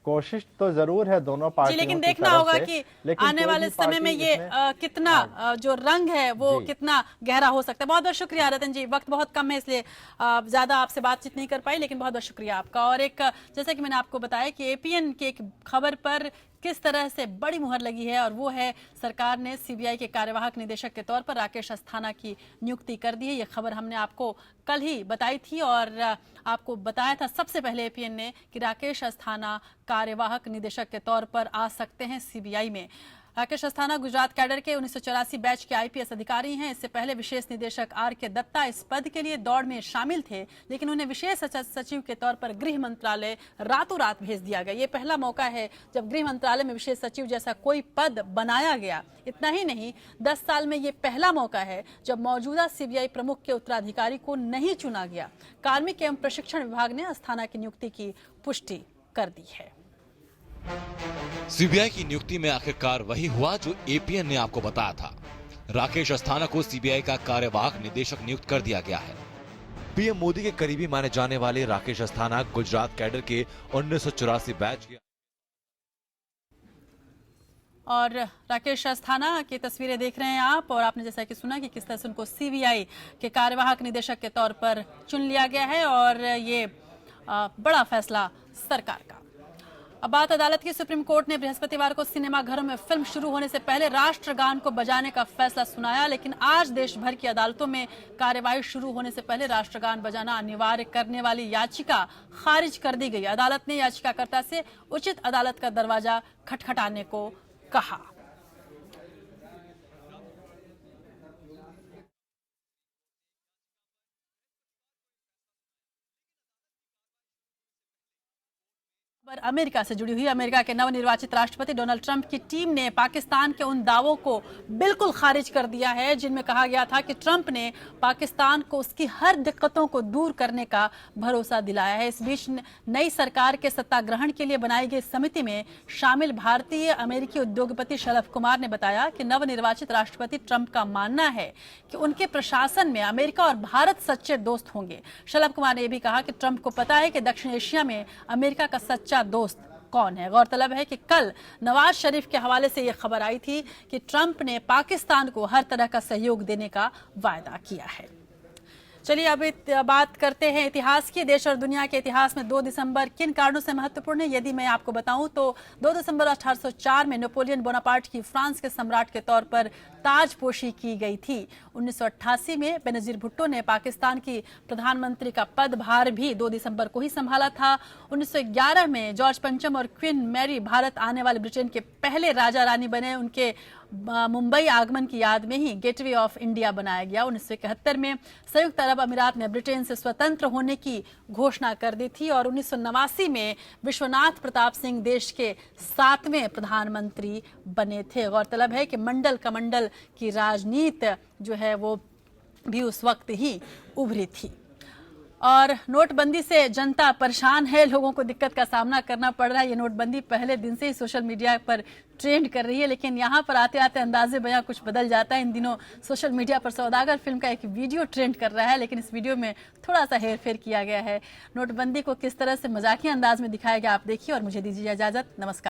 कोशिश तो जरूर है दोनों पार्टियों लेकिन देखना होगा कि आने वाले समय में ये कितना जो रंग है वो कितना गहरा हो सकता है। बहुत बहुत शुक्रिया रतन जी, वक्त बहुत कम है इसलिए ज्यादा आपसे बातचीत नहीं कर पाई, लेकिन बहुत बहुत शुक्रिया आपका। और एक जैसा कि मैंने आपको बताया कि APN की एक खबर पर किस तरह से बड़ी मुहर लगी है, और वो है सरकार ने सीबीआई के कार्यवाहक निदेशक के तौर पर राकेश अस्थाना की नियुक्ति कर दी है। ये खबर हमने आपको कल ही बताई थी और आपको बताया था सबसे पहले एपीएन ने कि राकेश अस्थाना कार्यवाहक निदेशक के तौर पर आ सकते हैं सीबीआई में। राकेश अस्थाना गुजरात कैडर के 1984 बैच के आईपीएस अधिकारी हैं। इससे पहले विशेष निदेशक आर.के. दत्ता इस पद के लिए दौड़ में शामिल थे, लेकिन उन्हें विशेष सचिव के तौर पर गृह मंत्रालय रातों रात भेज दिया गया। ये पहला मौका है जब गृह मंत्रालय में विशेष सचिव जैसा कोई पद बनाया गया। इतना ही नहीं, 10 साल में ये पहला मौका है जब मौजूदा सीबीआई प्रमुख के उत्तराधिकारी को नहीं चुना गया। कार्मिक एवं प्रशिक्षण विभाग ने अस्थाना की नियुक्ति की पुष्टि कर दी है। सीबीआई की नियुक्ति में आखिरकार वही हुआ जो एपीएन ने आपको बताया था। राकेश अस्थाना को सीबीआई का कार्यवाहक निदेशक नियुक्त कर दिया गया है। पीएम मोदी के करीबी माने जाने वाले राकेश अस्थाना गुजरात कैडर के 1984 बैच के और राकेश अस्थाना की तस्वीरें देख रहे हैं आप, और आपने जैसा कि सुना कि किस तरह से उनको सीबीआई के कार्यवाहक निदेशक के तौर पर चुन लिया गया है, और ये बड़ा फैसला सरकार का। अब बात अदालत की। सुप्रीम कोर्ट ने बृहस्पतिवार को सिनेमाघरों में फिल्म शुरू होने से पहले राष्ट्रगान को बजाने का फैसला सुनाया, लेकिन आज देश भर की अदालतों में कार्यवाही शुरू होने से पहले राष्ट्रगान बजाना अनिवार्य करने वाली याचिका खारिज कर दी गई। अदालत ने याचिकाकर्ता से उचित अदालत का दरवाजा खटखटाने को कहा। अमेरिका से जुड़ी हुई। अमेरिका के नवनिर्वाचित राष्ट्रपति डोनाल्ड ट्रंप की टीम ने पाकिस्तान के उन दावों को बिल्कुल खारिज कर दिया है जिनमें कहा गया था कि ट्रंप ने पाकिस्तान को उसकी हर दिक्कतों को दूर करने का भरोसा दिलाया है। इस बीच नई सरकार के सत्ता ग्रहण के लिए बनाई गई समिति में शामिल भारतीय अमेरिकी उद्योगपति शलभ कुमार ने बताया कि नवनिर्वाचित राष्ट्रपति ट्रंप का मानना है कि उनके प्रशासन में अमेरिका और भारत सच्चे दोस्त होंगे। शलभ कुमार ने यह भी कहा कि ट्रंप को पता है कि दक्षिण एशिया में अमेरिका का सच्चा दोस्त कौन है। गौरतलब है कि कल नवाज शरीफ के हवाले से यह खबर आई थी कि ट्रंप ने पाकिस्तान को हर तरह का सहयोग देने का वायदा किया है। चलिए अब बात करते हैं इतिहास की। देश और दुनिया के इतिहास में 2 दिसंबर किन कारणों से महत्वपूर्ण है, यदि मैं आपको बताऊं तो 2 दिसंबर 1804 में नेपोलियन बोनापार्ट की फ्रांस के सम्राट के तौर पर ताजपोशी की गई थी। 1988 में बेनजीर भुट्टो ने पाकिस्तान की प्रधानमंत्री का पदभार भी 2 दिसंबर को ही संभाला था। 1911 में जॉर्ज पंचम और क्वीन मैरी भारत आने वाले ब्रिटेन के पहले राजा रानी बने। उनके मुंबई आगमन की याद में ही गेटवे ऑफ इंडिया बनाया गया। 1971 में संयुक्त अरब अमीरात ने ब्रिटेन से स्वतंत्र होने की घोषणा कर दी थी और 1989 में विश्वनाथ प्रताप सिंह देश के 7वें प्रधानमंत्री बने थे। गौरतलब है कि मंडल कमंडल की राजनीति जो है वो भी उस वक्त ही उभरी थी। और नोटबंदी से जनता परेशान है, लोगों को दिक्कत का सामना करना पड़ रहा है। ये नोटबंदी पहले दिन से ही सोशल मीडिया पर ट्रेंड कर रही है, लेकिन यहाँ पर आते आते अंदाजे बयां कुछ बदल जाता है। इन दिनों सोशल मीडिया पर सौदागर फिल्म का एक वीडियो ट्रेंड कर रहा है, लेकिन इस वीडियो में थोड़ा सा हेरफेर किया गया है। नोटबंदी को किस तरह से मजाकिया अंदाज में दिखाया गया आप देखिए और मुझे दीजिए इजाजत। नमस्कार।